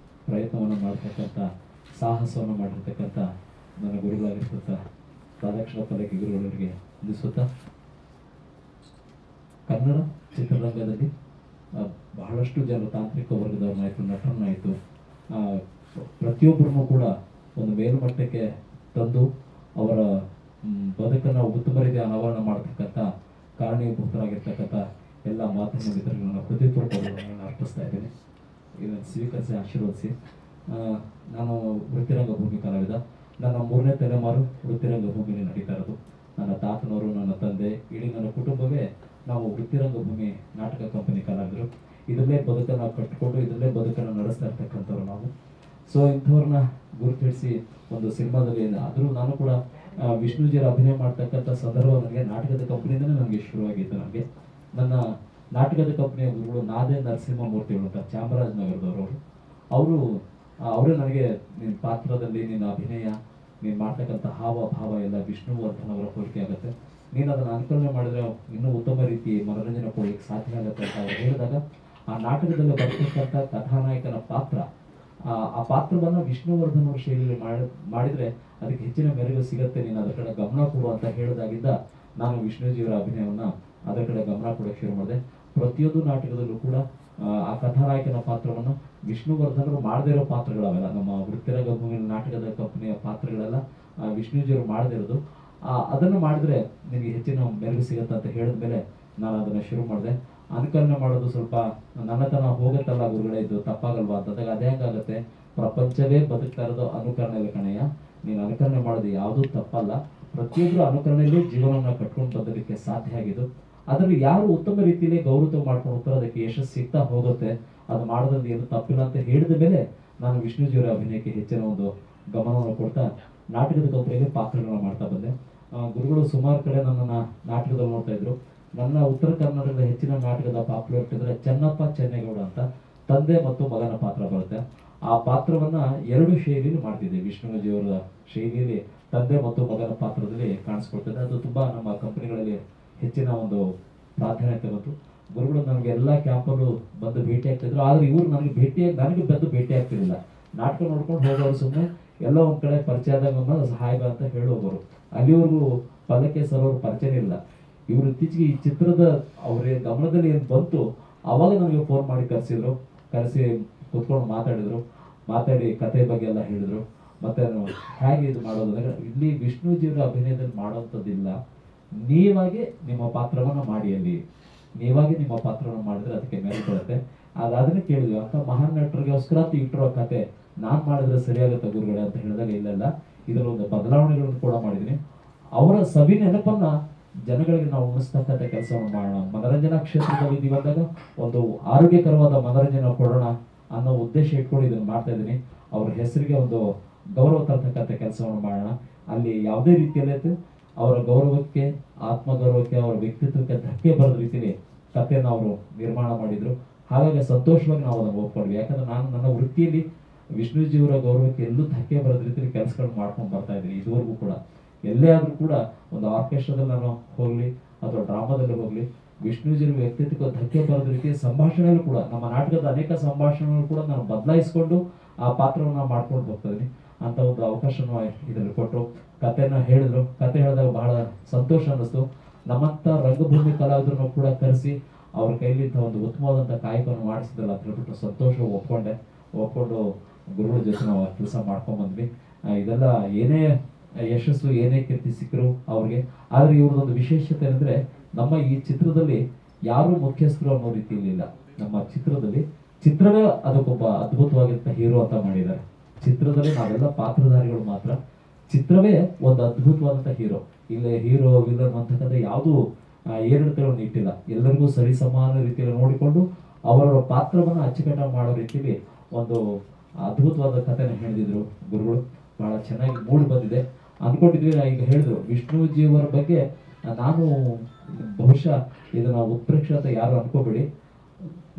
ಪ್ರಯತ್ನವನ್ನು ಮಾಡ್ತಕ್ಕಂಥ ಸಾಹಸವನ್ನು ಮಾಡಿರ್ತಕ್ಕಂಥ ನನ್ನ ಗುರುಗಳಾಗಿರ್ತಕ್ಕಂಥ ರಾಧಾಕೃಷ್ಣ ಪಲ್ಲಕ್ಕಿ ಗುರುಗಳವರಿಗೆ ವಂದಿಸುತ್ತಾ, ಕನ್ನಡ ಚಿತ್ರರಂಗದಲ್ಲಿ ಬಹಳಷ್ಟು ಜನರು ತಾಂತ್ರಿಕ ವರ್ಗದವ್ರನ್ನಾಯಿತು, ನಟರನ್ನಾಯಿತು, ಪ್ರತಿಯೊಬ್ಬರನ್ನು ಕೂಡ ಒಂದು ಮೇಲ್ಮಟ್ಟಕ್ಕೆ ತಂದು ಅವರ ಬದುಕನ್ನು ಉತ್ತಮ ರೀತಿಯ ಅನಾವರಣ ಮಾಡತಕ್ಕಂಥ ಕಾರಣೀಭೂತರಾಗಿರ್ತಕ್ಕಂಥ ಎಲ್ಲ ಮಾಧ್ಯಮ ಮಿತ್ರರನ್ನು ಹೃದಯಪೂರ್ವಕವನ್ನು ಅರ್ಪಿಸ್ತಾ ಇದ್ದೇನೆ. ಇದನ್ನು ಸ್ವೀಕರಿಸಿ ಆಶೀರ್ವದಿಸಿ. ನಾನು ವೃತ್ತಿರಂಗಭೂಮಿ ಕಲಾವಿದ. ನನ್ನ 3ನೇ ತಲೆಮಾರು ವೃತ್ತಿರಂಗಭೂಮಿಯಲ್ಲಿ ನಡೀತಾ ಇರೋದು. ನನ್ನ ತಾತನವರು, ನನ್ನ ತಂದೆ, ಇಡೀ ನನ್ನ ಕುಟುಂಬವೇ ನಾವು ವೃತ್ತಿರಂಗಭೂಮಿ ನಾಟಕ ಕಂಪನಿ ಕಲಾವಿದರು. ಇದರಲ್ಲೇ ಬದುಕನ್ನು ಕಟ್ಟಿಕೊಂಡು ಇದರಲ್ಲೇ ಬದುಕನ್ನು ನಡೆಸ್ತಾ ಇರ್ತಕ್ಕಂಥವ್ರು ನಾವು. ಸೊ ಇಂಥವ್ರನ್ನ ಗುರುತಿಸಿ ಒಂದು ಸಿನಿಮಾದಲ್ಲಿ, ಆದರೂ ನಾನು ಕೂಡ ವಿಷ್ಣುಜಿಯರ ಅಭಿನಯ ಮಾಡ್ತಕ್ಕಂಥ ಸಂದರ್ಭ ನನಗೆ ನಾಟಕದ ಕಂಪನಿಯಿಂದಲೇ ನನಗೆ ಶುರುವಾಗಿತ್ತು. ನನಗೆ ನನ್ನ ನಾಟಕದ ಕಂಪನಿಯ ಗುರುಗಳು ನಾದೇ ನರಸಿಂಹಮೂರ್ತಿಗಳು ಅಂತ ಚಾಮರಾಜನಗರದವರು. ಅವರೇ ನನಗೆ ನಿನ್ನ ಪಾತ್ರದಲ್ಲಿ ನಿನ್ನ ಅಭಿನಯ, ನೀನು ಮಾಡ್ತಕ್ಕಂಥ ಹಾವ ಭಾವ ಎಲ್ಲ ವಿಷ್ಣುವರ್ಧನ್ ಅವರ ಹೋಲಿಕೆ ಆಗುತ್ತೆ, ನೀನು ಅದನ್ನು ಅನುಕರಣೆ ಮಾಡಿದ್ರೆ ಇನ್ನೂ ಉತ್ತಮ ರೀತಿ ಮನೋರಂಜನೆ ಕೊಡ್ಲಿಕ್ಕೆ ಸಾಧ್ಯ ಆಗುತ್ತೆ ಅಂತ ಅವ್ರು ಹೇಳಿದಾಗ, ಆ ನಾಟಕದಲ್ಲಿ ಬರ್ತಕ್ಕಂಥ ಕಥಾನಾಯಕನ ಪಾತ್ರ, ಆ ಪಾತ್ರವನ್ನು ವಿಷ್ಣುವರ್ಧನ್ ಅವರ ಶೈಲಿಯಲ್ಲಿ ಮಾಡಿದ್ರೆ ಅದಕ್ಕೆ ಹೆಚ್ಚಿನ ಮೆರುಗು ಸಿಗುತ್ತೆ, ನೀನು ಅದರ ಕಡೆ ಗಮನ ಕೊಡು ಅಂತ ಹೇಳಿದಾಗಿಂದ ನಾನು ವಿಷ್ಣುಜಿಯವರ ಅಭಿನಯವನ್ನ ಅದರ ಕಡೆ ಗಮನ ಕೊಡೋಕೆ ಶುರು ಮಾಡಿದೆ. ಪ್ರತಿಯೊಂದು ನಾಟಕದಲ್ಲೂ ಕೂಡ ಆ ಕಥಾನಾಯಕನ ಪಾತ್ರವನ್ನು ವಿಷ್ಣುವರ್ಧನರು ಮಾಡದೇ ಇರೋ ಪಾತ್ರಗಳವೆಲ್ಲ, ನಮ್ಮ ವೃತ್ತಿರಂಗಭೂಮಿ ನಾಟಕದ ಕಂಪನಿಯ ಪಾತ್ರಗಳೆಲ್ಲ ವಿಷ್ಣುಜಿಯವರು ಮಾಡದೇ ಇರೋದು. ಅದನ್ನು ಮಾಡಿದ್ರೆ ನಿಮಗೆ ಹೆಚ್ಚಿನ ಮೆರುಗು ಸಿಗುತ್ತೆ ಅಂತ ಹೇಳಿದ್ಮೇಲೆ ನಾನು ಅದನ್ನು ಶುರು ಮಾಡಿದೆ. ಅನುಕರಣೆ ಮಾಡೋದು ಸ್ವಲ್ಪ ನನ್ನತನ ಹೋಗುತ್ತಲ್ಲ ಗುರುಗಳೇ, ಇದು ತಪ್ಪಾಗಲ್ವಾ ಅಂತಂದಾಗ, ಅದೇ ಹೆಂಗಾಗತ್ತೆ, ಪ್ರಪಂಚವೇ ಬದುಕ್ತಾ ಇರೋದು ಅನುಕರಣೆಯಲ್ಲಿ ಕಣಯ್ಯ, ನೀನು ಅನುಕರಣೆ ಮಾಡೋದು ಯಾವುದೂ ತಪ್ಪಲ್ಲ, ಪ್ರತಿಯೊಬ್ಬರು ಅನುಕರಣೆಯಲ್ಲಿ ಜೀವನವನ್ನು ಕಟ್ಕೊಂಡು ಬಂದಲಿಕ್ಕೆ ಸಾಧ್ಯ ಆಗಿದ್ದು. ಅದರಲ್ಲಿ ಯಾರು ಉತ್ತಮ ರೀತಿಯಲ್ಲಿ ಗೌರವ ಮಾಡ್ಕೊಂಡು ಹೋಗ್ತಾರೋ ಅದಕ್ಕೆ ಯಶಸ್ಸು ಸಿಗ್ತಾ ಹೋಗುತ್ತೆ, ಅದು ಮಾಡೋದ್ರಲ್ಲಿ ಏನು ತಪ್ಪಿಲ್ಲ ಅಂತ ಹೇಳಿದ ಮೇಲೆ ನಾನು ವಿಷ್ಣುಜಿಯವರ ಅಭಿನಯಕ್ಕೆ ಹೆಚ್ಚಿನ ಒಂದು ಗಮನವನ್ನು ಕೊಡ್ತಾ ನಾಟಕದ ಕಂಪನಿಯಲ್ಲಿ ಪಾತ್ರಗಳನ್ನ ಮಾಡ್ತಾ ಬಂದೆ. ಗುರುಗಳು ಸುಮಾರು ಕಡೆ ನನ್ನನ್ನು ನಾಟಕದಲ್ಲಿ ನೋಡ್ತಾ ಇದ್ರು. ನನ್ನ ಉತ್ತರ ಕರ್ನಾಟಕದ ಹೆಚ್ಚಿನ ನಾಟಕದ ಪಾಪ್ಯುಲಾರಿಟಿ ಅಂದರೆ ಚೆನ್ನಪ್ಪ ಚೆನ್ನೇಗೌಡ ಅಂತ ತಂದೆ ಮತ್ತು ಮಗನ ಪಾತ್ರ ಬರುತ್ತೆ. ಆ ಪಾತ್ರವನ್ನ 2 ಶೈಲಿಯಲ್ಲಿ ಮಾಡ್ತಿದ್ದೆ. ವಿಷ್ಣುಜಿಯವರ ಶೈಲಿಯಲ್ಲಿ ತಂದೆ ಮತ್ತು ಮಗನ ಪಾತ್ರದಲ್ಲಿ ಕಾಣಿಸ್ಕೊಳ್ತದೆ. ಅದು ತುಂಬಾ ನಮ್ಮ ಕಂಪನಿಗಳಲ್ಲಿ ಹೆಚ್ಚಿನ ಒಂದು ಪ್ರಾಧಾನ್ಯತೆ ಬಂತು. ಗುರುಗಳು ನನಗೆ ಎಲ್ಲ ಕ್ಯಾಂಪಲ್ಲೂ ಬಂದು ಭೇಟಿ ಆಗ್ತಿದ್ರು, ಆದ್ರೆ ಇವರು ನನಗೆ ಬಂದು ಭೇಟಿ ಆಗ್ತಿರ್ಲಿಲ್ಲ. ನಾಟಕ ನೋಡ್ಕೊಂಡು ಹೋಗೋರು, ಸುಮ್ಮನೆ ಎಲ್ಲ ಒಂದ್ ಕಡೆ ಪರಿಚಯ ಆದಾಗ ಸಹಾಯ ಅಂತ ಹೇಳೋರು. ಅಲ್ಲಿವರೆಗೂ ಪಲ್ಲಕ್ಕಿ ಸರ್ ಅವ್ರ ಪರಿಚಯ ಇಲ್ಲ. ಇವರು ಇತ್ತೀಚೆಗೆ ಈ ಚಿತ್ರದ ಅವ್ರ ಗಮನದಲ್ಲಿ ಏನು ಬಂತು ಅವಾಗ ನನಗೆ ಫೋನ್ ಮಾಡಿ ಕರೆಸಿ ಕೂತ್ಕೊಂಡು ಮಾತಾಡಿ ಕತೆ ಬಗ್ಗೆ ಎಲ್ಲ ಹೇಳಿದ್ರು. ಮತ್ತೆ ಹೇಗೆ ಇದು ಮಾಡೋದು ಅಂದ್ರೆ, ಇಲ್ಲಿ ವಿಷ್ಣುಜಿಯವರ ಅಭಿನಯದಲ್ಲಿ ಮಾಡೋಂಥದ್ದಿಲ್ಲ, ನೀವಾಗೆ ನಿಮ್ಮ ಪಾತ್ರವನ್ನ ಮಾಡಿ, ಅಲ್ಲಿ ನೀವಾಗಿ ನಿಮ್ಮ ಪಾತ್ರವನ್ನು ಮಾಡಿದ್ರೆ ಅದಕ್ಕೆ ಮೇಲೆ ಬರುತ್ತೆ. ಅದನ್ನೇ ಕೇಳಿದ್ವಿ, ಅಂತ ಮಹಾನ್ ನಟರಿಗೋಸ್ಕರ ಅಂತ ಇಟ್ಟಿರೋ ಕತೆ ನಾನು ಮಾಡಿದ್ರೆ ಸರಿಯಾಗುತ್ತೆ ಗುರುಗಳೇ ಅಂತ ಹೇಳಿದಾಗ ಇಲ್ಲೆಲ್ಲ ಇದರೊಂದು ಬದಲಾವಣೆಗಳನ್ನು ಕೂಡ ಮಾಡಿದ್ದೀನಿ. ಅವರ ಸವಿ ನೆನಪನ್ನ ಜನಗಳಿಗೆ ನಾವು ಉಣಿಸ್ತಕ್ಕಂಥ ಕೆಲಸವನ್ನು ಮಾಡೋಣ. ಮನರಂಜನಾ ಕ್ಷೇತ್ರದಲ್ಲಿ ಇದೀವಿ ಅಂದಾಗ ಒಂದು ಆರೋಗ್ಯಕರವಾದ ಮನರಂಜನೆ ಕೊಡೋಣ ಅನ್ನೋ ಉದ್ದೇಶ ಇಟ್ಕೊಂಡು ಇದನ್ನು ಮಾಡ್ತಾ ಇದ್ದೀನಿ. ಅವ್ರ ಹೆಸರಿಗೆ ಒಂದು ಗೌರವ ತರ್ತಕ್ಕಂಥ ಕೆಲಸವನ್ನು ಮಾಡೋಣ. ಅಲ್ಲಿ ಯಾವುದೇ ರೀತಿಯಲ್ಲಿ ಅವರ ಗೌರವಕ್ಕೆ, ಆತ್ಮಗೌರವಕ್ಕೆ, ಅವರ ವ್ಯಕ್ತಿತ್ವಕ್ಕೆ ಧಕ್ಕೆ ಬರದ ರೀತಿಯಲ್ಲಿ ಕಥೆಯನ್ನು ಅವರು ನಿರ್ಮಾಣ ಮಾಡಿದ್ರು. ಹಾಗಾಗಿ ಸಂತೋಷವಾಗಿ ನಾವು ಅದನ್ನು ಒಪ್ಕೊಂಡ್ವಿ. ಯಾಕಂದ್ರೆ ನಾನು ನನ್ನ ವೃತ್ತಿಯಲ್ಲಿ ವಿಷ್ಣುಜಿಯವರ ಗೌರವಕ್ಕೆ ಎಲ್ಲೂ ಧಕ್ಕೆ ಬರದ ರೀತಿಯಲ್ಲಿ ಕೆಲಸಗಳನ್ನ ಮಾಡ್ಕೊಂಡು ಬರ್ತಾ ಇದ್ದೀನಿ. ಇದುವರೆಗೂ ಕೂಡ ಎಲ್ಲೇ ಆದ್ರೂ ಕೂಡ ಒಂದು ಆರ್ಕೆಸ್ಟ್ರಾದಲ್ಲಿ ನಾನು ಹೋಗ್ಲಿ ಅಥವಾ ಡ್ರಾಮಾದಲ್ಲಿ ಹೋಗ್ಲಿ, ವಿಷ್ಣುಜಿಯವರ ವ್ಯಕ್ತಿತ್ವಕ್ಕೆ ಧಕ್ಕೆ ಬರದ ರೀತಿಯ ಸಂಭಾಷಣೆಗಳು ಕೂಡ, ನಮ್ಮ ನಾಟಕದ ಅನೇಕ ಸಂಭಾಷಣೆಗಳು ಕೂಡ ನಾನು ಬದಲಾಯಿಸಿಕೊಂಡು ಆ ಪಾತ್ರವನ್ನು ಮಾಡ್ಕೊಂಡು ಹೋಗ್ತಾ ಇದ್ದೀನಿ. ಅಂತ ಒಂದು ಅವಕಾಶನ ಇದರಲ್ಲಿ ಕೊಟ್ಟರು. ಕಥೆನ ಹೇಳಿದ್ರು. ಕತೆ ಹೇಳಿದಾಗ ಬಹಳ ಸಂತೋಷ ಅನ್ನಿಸ್ತು. ನಮ್ಮಂತ ರಂಗಭೂಮಿ ಕಲಾವಿದರನ್ನು ಕೂಡ ಕರೆಸಿ ಅವ್ರ ಕೈಲಿಂದ ಒಂದು ಉತ್ತಮವಾದಂಥ ಕಾಯಕವನ್ನು ಮಾಡಿಸಿದಲ್ಲ ಅಂತ ಹೇಳ್ಬಿಟ್ಟು ಸಂತೋಷ ಒಪ್ಕೊಂಡು ಗುರುಗಳ ಜೊತೆ ನಾವು ಕೆಲಸ ಮಾಡ್ಕೊಂಡ್ ಬಂದ್ವಿ. ಇದೆಲ್ಲ ಏನೇ ಯಶಸ್ಸು, ಏನೇ ಕೀರ್ತಿ ಸಿಕ್ಕರು ಅವ್ರಿಗೆ. ಆದ್ರೆ ಇವ್ರದೊಂದು ವಿಶೇಷತೆ ಅಂದ್ರೆ, ನಮ್ಮ ಈ ಚಿತ್ರದಲ್ಲಿ ಯಾರು ಮುಖ್ಯಸ್ಥರು ಅನ್ನೋ ರೀತಿಯಲ್ಲಿ ಇಲ್ಲ. ನಮ್ಮ ಚಿತ್ರದಲ್ಲಿ ಚಿತ್ರವೇ ಅದಕ್ಕೊಬ್ಬ ಅದ್ಭುತವಾಗಿರ್ತ ಹೀರೋ ಅಂತ ಮಾಡಿದ್ದಾರೆ. ಚಿತ್ರದಲ್ಲಿ ನಾವೆಲ್ಲ ಪಾತ್ರಧಾರಿಗಳು ಮಾತ್ರ. ಚಿತ್ರವೇ ಒಂದು ಅದ್ಭುತವಾದಂತ ಹೀರೋ. ಇಲ್ಲೇ ಹೀರೋ ವಿಲನ್ ಅಂತಕ್ಕಂಥ ಯಾವುದು ಏರಿಳಿತಗಳನ್ನು ಇಟ್ಟಿಲ್ಲ. ಎಲ್ಲರಿಗೂ ಸರಿ ಸಮಾನ ರೀತಿಯಲ್ಲಿ ನೋಡಿಕೊಂಡು ಅವರ ಪಾತ್ರವನ್ನು ಅಚ್ಚುಕಟ್ಟಾಗಿ ಮಾಡೋ ರೀತಿಯಲ್ಲಿ ಒಂದು ಅದ್ಭುತವಾದ ಕಥೆನ ಹೇಳಿದ್ರು ಗುರುಗಳು. ಬಹಳ ಚೆನ್ನಾಗಿ ಮೂಡಿ ಬಂದಿದೆ ಅನ್ಕೊಂಡಿದ್ವಿ. ಈಗ ಹೇಳಿದ್ರು ವಿಷ್ಣುಜಿಯವರ ಬಗ್ಗೆ ನಾನು ಬಹುಶಃ ಇದನ್ನ ಉತ್ಪ್ರೇಕ್ಷೆ ಅಂತ ಯಾರು ಅನ್ಕೋಬೇಡಿ.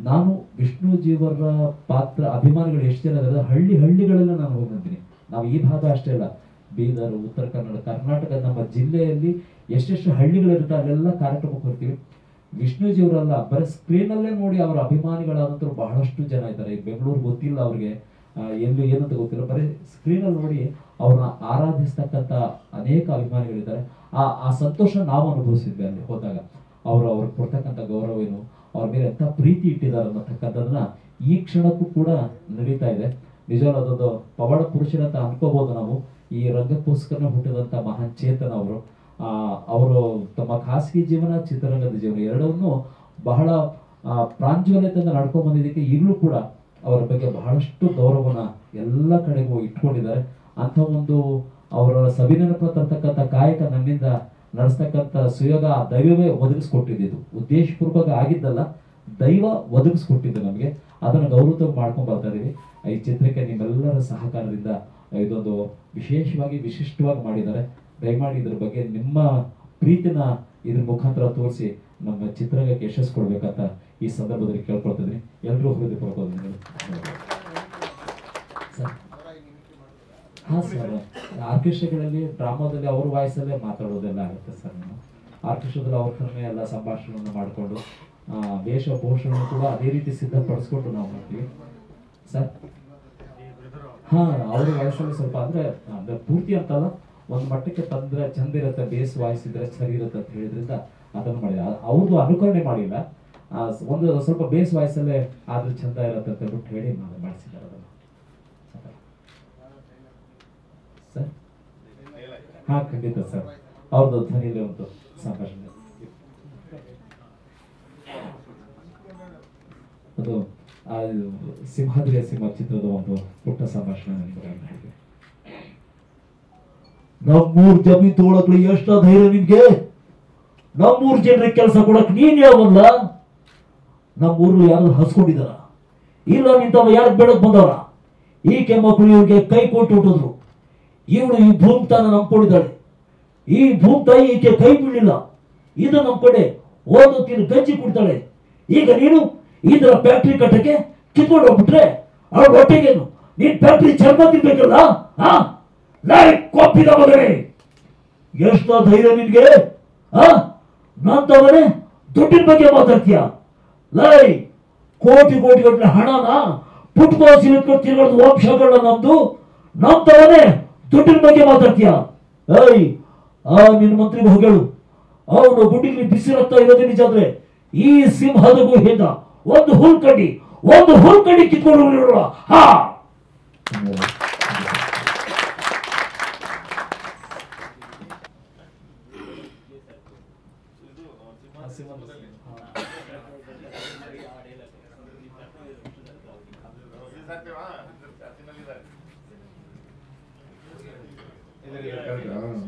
ನಾನು ವಿಷ್ಣುಜಿಯವರ ಪಾತ್ರ ಅಭಿಮಾನಿಗಳು ಎಷ್ಟು ಜನ ಇದ್ದಾರೆ, ಹಳ್ಳಿಗಳೆಲ್ಲ ನಾನು ಹೋಗಿ ಬಂದಿನಿ. ನಾವು ಈ ಭಾಗ ಅಷ್ಟೇ ಅಲ್ಲ, ಬೀದರ್, ಉತ್ತರ ಕನ್ನಡ, ಕರ್ನಾಟಕ, ನಮ್ಮ ಜಿಲ್ಲೆಯಲ್ಲಿ ಎಷ್ಟೆಷ್ಟು ಹಳ್ಳಿಗಳಿರುತ್ತೆ ಅಲ್ಲೆಲ್ಲ ಕಾರ್ಯಕ್ರಮಕ್ಕೆ ಹೋಗ್ತೀವಿ. ವಿಷ್ಣುಜಿಯವರಲ್ಲ, ಬರೀ ಸ್ಕ್ರೀನಲ್ಲೇ ನೋಡಿ ಅವರ ಅಭಿಮಾನಿಗಳಾದಂತರು ಬಹಳಷ್ಟು ಜನ ಇದ್ದಾರೆ. ಈಗ ಬೆಂಗಳೂರು ಗೊತ್ತಿಲ್ಲ ಅವ್ರಿಗೆ, ಎಲ್ಲಿ ಏನಂತ ಗೊತ್ತಿಲ್ಲ, ಬರೀ ಸ್ಕ್ರೀನಲ್ಲಿ ನೋಡಿ ಅವ್ರನ್ನ ಆರಾಧಿಸ್ತಕ್ಕಂಥ ಅನೇಕ ಅಭಿಮಾನಿಗಳಿದ್ದಾರೆ. ಆ ಸಂತೋಷ ನಾವು ಅನುಭವಿಸಿದ್ವಿ ಅಲ್ಲಿ ಹೋದಾಗ. ಅವ್ರಿಗೆ ಕೊಡ್ತಕ್ಕಂಥ ಗೌರವ ಏನು, ಅವ್ರ ಮೇಲೆ ಎಂಥ ಪ್ರೀತಿ ಇಟ್ಟಿದ್ದಾರೆ ಅನ್ನತಕ್ಕಂಥದನ್ನ ಈ ಕ್ಷಣಕ್ಕೂ ಕೂಡ ನಡೀತಾ ಇದೆ. ನಿಜವಾದ ಅದೊಂದು ಪವಾಡ ಪುರುಷರಂತ ಅನ್ಕೋಬಹುದು ನಾವು. ಈ ರಂಗಕ್ಕೋಸ್ಕರ ಹುಟ್ಟಿದಂಥ ಮಹಾನ್ ಚೇತನ ಅವರು ತಮ್ಮ ಖಾಸಗಿ ಜೀವನ, ಚಿತ್ರರಂಗದ ಜೀವನ ಎರಡನ್ನೂ ಬಹಳ ಪ್ರಾಂಜಲತೆಯಿಂದ ನಡ್ಕೊಂಡ್ ಬಂದಿದ್ದಕ್ಕೆ ಈಗಲೂ ಕೂಡ ಅವರ ಬಗ್ಗೆ ಬಹಳಷ್ಟು ಗೌರವನ ಎಲ್ಲ ಕಡೆಗೂ ಇಟ್ಕೊಂಡಿದ್ದಾರೆ. ಅಂತ ಒಂದು ಅವರ ಸವಿನೆನಪ ತರ್ತಕ್ಕಂಥ ಕಾಯಕ ನನ್ನಿಂದ ನಡೆಸ್ತಕ್ಕಂಥ ಸುಯೋಗ ಆ ದೈವವೇ ಒದಗಿಸ್ಕೊಟ್ಟಿದ್ದು. ಉದ್ದೇಶಪೂರ್ವಕ ಆಗಿದ್ದಲ್ಲ, ದೈವ ಒದಗಿಸ್ಕೊಟ್ಟಿದ್ದು ನಮಗೆ. ಅದನ್ನು ಗೌರವ ಮಾಡ್ಕೊಂಡ್ ಬರ್ತಾ ಇದೀವಿ. ಈ ಚಿತ್ರಕ್ಕೆ ನಿಮ್ಮೆಲ್ಲರ ಸಹಕಾರದಿಂದ ಇದೊಂದು ವಿಶಿಷ್ಟವಾಗಿ ಮಾಡಿದ್ದಾರೆ. ದಯಮಾಡಿ ಇದ್ರ ಬಗ್ಗೆ ನಿಮ್ಮ ಪ್ರೀತಿನ ಇದ್ರ ಮುಖಾಂತರ ತೋರಿಸಿ ನಮ್ಮ ಚಿತ್ರರಂಗಕ್ಕೆ ಯಶಸ್ಸು ಕೊಡ್ಬೇಕಂತ ಈ ಸಂದರ್ಭದಲ್ಲಿ ಕೇಳ್ಕೊಳ್ತಿದ್ದೀನಿ. ಎಲ್ಲರೂ ಹೃದಯಪೂರ್ವಕ ಹಾ ಸರ್, ಆರ್ಕೆಸ್ಟ್ರಾಗಳಲ್ಲಿ, ಡ್ರಾಮಾದಲ್ಲಿ ಅವ್ರ ವಾಯ್ಸಲ್ಲೇ ಮಾತಾಡೋದೆಲ್ಲ ಆಗುತ್ತೆ ಸರ್. ನಾನು ಆರ್ಕೆಸ್ಟ್ರಾದಲ್ಲಿ ಅವ್ರ ಕಡಿಮೆ ಎಲ್ಲ ಸಂಭಾಷಣೆಯನ್ನು ಮಾಡಿಕೊಂಡು ವೇಷಭೂಷಣ ಕೂಡ ಅದೇ ರೀತಿ ಸಿದ್ಧಪಡಿಸ್ಕೊಂಡು ನಾವು ಮಾಡ್ತೀವಿ ಸರ್. ಹಾ, ಅವ್ರ ವಾಯ್ಸಲ್ಲಿ ಸ್ವಲ್ಪ ಅಂದ್ರೆ ಪೂರ್ತಿ ಅಂತಲ್ಲ, ಒಂದ್ ಮಟ್ಟಕ್ಕೆ ತಂದ್ರೆ ಚಂದ ಇರುತ್ತೆ, ಬೇಸ್ ವಾಯ್ಸ್ ಇದ್ರೆ ಸರಿ ಇರುತ್ತೆ ಅಂತ ಹೇಳಿದ್ರಿಂದ ಅದನ್ನು ಮಾಡಿಲ್ಲ. ಅವ್ರದ್ದು ಅನುಕರಣೆ ಮಾಡಿಲ್ಲ, ಒಂದು ಸ್ವಲ್ಪ ಬೇಸ್ ವಾಯ್ಸಲ್ಲೇ ಆದ್ರೆ ಚಂದ ಇರುತ್ತೆ ಅಂತ ಹೇಳ್ಬಿಟ್ಟು ಹೇಳಿ ಮಾಡಿಸಿದ್ದಾರೆ ಅದನ್ನು ಸರ್. ಹಾ ಖಂಡಿತ ಸರ್, ಅವ್ರದ್ದು ಧ್ವನಿಯಲ್ಲಿ ಒಂದು ಸಂಭಾಷಣೆ. ಅದು ಸಿಂಹಾದ್ರಿಯ ಸಿಂಹ ಚಿತ್ರದ ಒಂದು ಪುಟ್ಟ ಸಂಭಾಷಣೆ ನನಗೆ. ನಮ್ಮೂರ್ ಜಮೀನ್ ತಗೊಳಕ್ಲಿ ಎಷ್ಟ ಧೈರ್ಯ ನಿನ್ಗೆ? ನಮ್ಮೂರ್ ಜನರಿಗೆ ಕೆಲಸ ಕೊಡಕ್ ನೀನ್ ಯಾವಲ್ಲ? ನಮ್ಮೂರ್ಲಿ ಯಾರು ಹಸ್ಕೊಂಡಿದಾರ? ಇಲ್ಲ ನಿಂತವ ಯಾರು ಬೇಡಕ್ ಬಂದವರ? ಈಕೆ ಮಕ್ಕಳು ಇವ್ರಿಗೆ ಕೈ ಕೊಟ್ಟು ಹುಟ್ಟಿದ್ರು. ಇವಳು ಈ ಭೂಮಿತಾನ ನಂಬ್ಕೊಂಡಿದ್ದಾಳೆ. ಈ ಭೂಮಿತಾಯಿ ಈಕೆ ಕೈ ಬಿಡಲಿಲ್ಲ. ಇದು ನಮ್ ಕಡೆ ಓದು ತಿನ್ನು ಗಂಜಿ ಕುಡ್ತಾಳೆ. ಈಗ ನೀನು ಇದರ ಫ್ಯಾಕ್ಟ್ರಿ ಕಟ್ಟಕ್ಕೆ ಕಿತ್ಕೊಂಡು ಹೋಗ್ಬಿಟ್ರೆ ಅವಳ ಹೊಟ್ಟೆಗೇನು? ನೀನ್ ಫ್ಯಾಕ್ಟ್ರಿ ಚರ್ಮ ತಿನ್ಬೇಕಲ್ಲ? ಕೊಪ್ಪಿದ ಮಗನೇ, ಎಷ್ಟ ಧೈರ್ಯ ನಿನ್ಗೆ? ನಂತವನೇ ದುಡ್ಡಿನ ಬಗ್ಗೆ ಮಾತಾಡ್ತೀಯ? ಕೋಟಿ ಗಟ್ಟಲೆ ಹಣನ ಪುಟ್ಕೋಸಿ ತಿರುಗಾಡ್ದು ವಂಶಗಳನ್ನ ನಮ್ದು. ನಂತವನೇ ದುಡ್ಡಿನ ಬಗ್ಗೆ ಮಾತಾಡ್ತೀಯ? ನಿನ್ನ ಮಂತ್ರಿಗೆ ಹೋಗೇಳು, ಅವನು ಗುಡ್ಡಿಗೆ ಬಿಸಿ ರಕ್ತ ಇರೋದೇ ನಿಜ ಆದ್ರೆ ಈ ಸಿಂಹದ ಗುಹೆಯಿಂದ ಒಂದು ಹುಲ್ಕಡ್ಡಿ ಕಿತ್ಕೊಂಡು ಹಾ.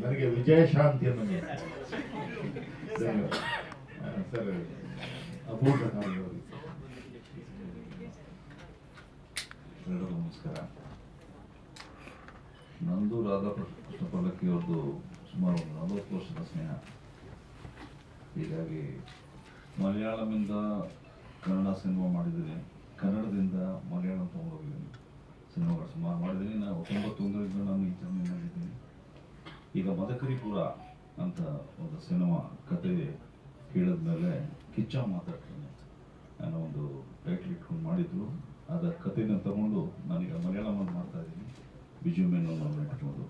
ನನಗೆ ವಿಜಯಶಾಂತಿ ಅನ್ನೋ ಸರ್ ಅಪೂರ್ಣ ಅವರಿಗೆ ಎಲ್ಲರಿಗೂ ನಮಸ್ಕಾರ. ನಂದು ರಾಧಾಕೃಷ್ಣ ಪಲ್ಲಕ್ಕಿ ಅವ್ರದ್ದು ಸುಮಾರು 40 ವರ್ಷದ ಸ್ನೇಹ. ಹೀಗಾಗಿ ಮಲಯಾಳಮಿಂದ ಕನ್ನಡ ಸಿನಿಮಾ ಮಾಡಿದ್ದೀನಿ, ಕನ್ನಡದಿಂದ ಮಲಯಾಳಂ ತೊಗೊಂಡೋಗಿದ್ದೀನಿ, ಸಿನಿಮಾಗಳು ಸುಮಾರು ಮಾಡಿದ್ದೀನಿ. ನಾನು 91ರಿಂದ ನಾನು ಈ ಜರ್ನಿ ಮಾಡಿದ್ದೀನಿ. ಈಗ ಮದಕರಿಪುರ ಅಂತ ಒಂದು ಸಿನಿಮಾ ಕತೆ ಕೇಳಿದ ಮೇಲೆ ಕಿಚ್ಚ ಮಾತಾಡ್ತೀನಿ ಅನ್ನೋ ಒಂದು ಟೈಟ್ಲ್ ಇಟ್ಕೊಂಡು ಮಾಡಿದ್ರು. ಅದರ ಕಥೆನ ತಗೊಂಡು ನಾನೀಗ ಮಲಯಾಳಮಲ್ಲಿ ಮಾಡ್ತಾ ಇದ್ದೀನಿ, ಬಿಜು ಮೆನನ್ ಇಟ್ಕೊಂಡು.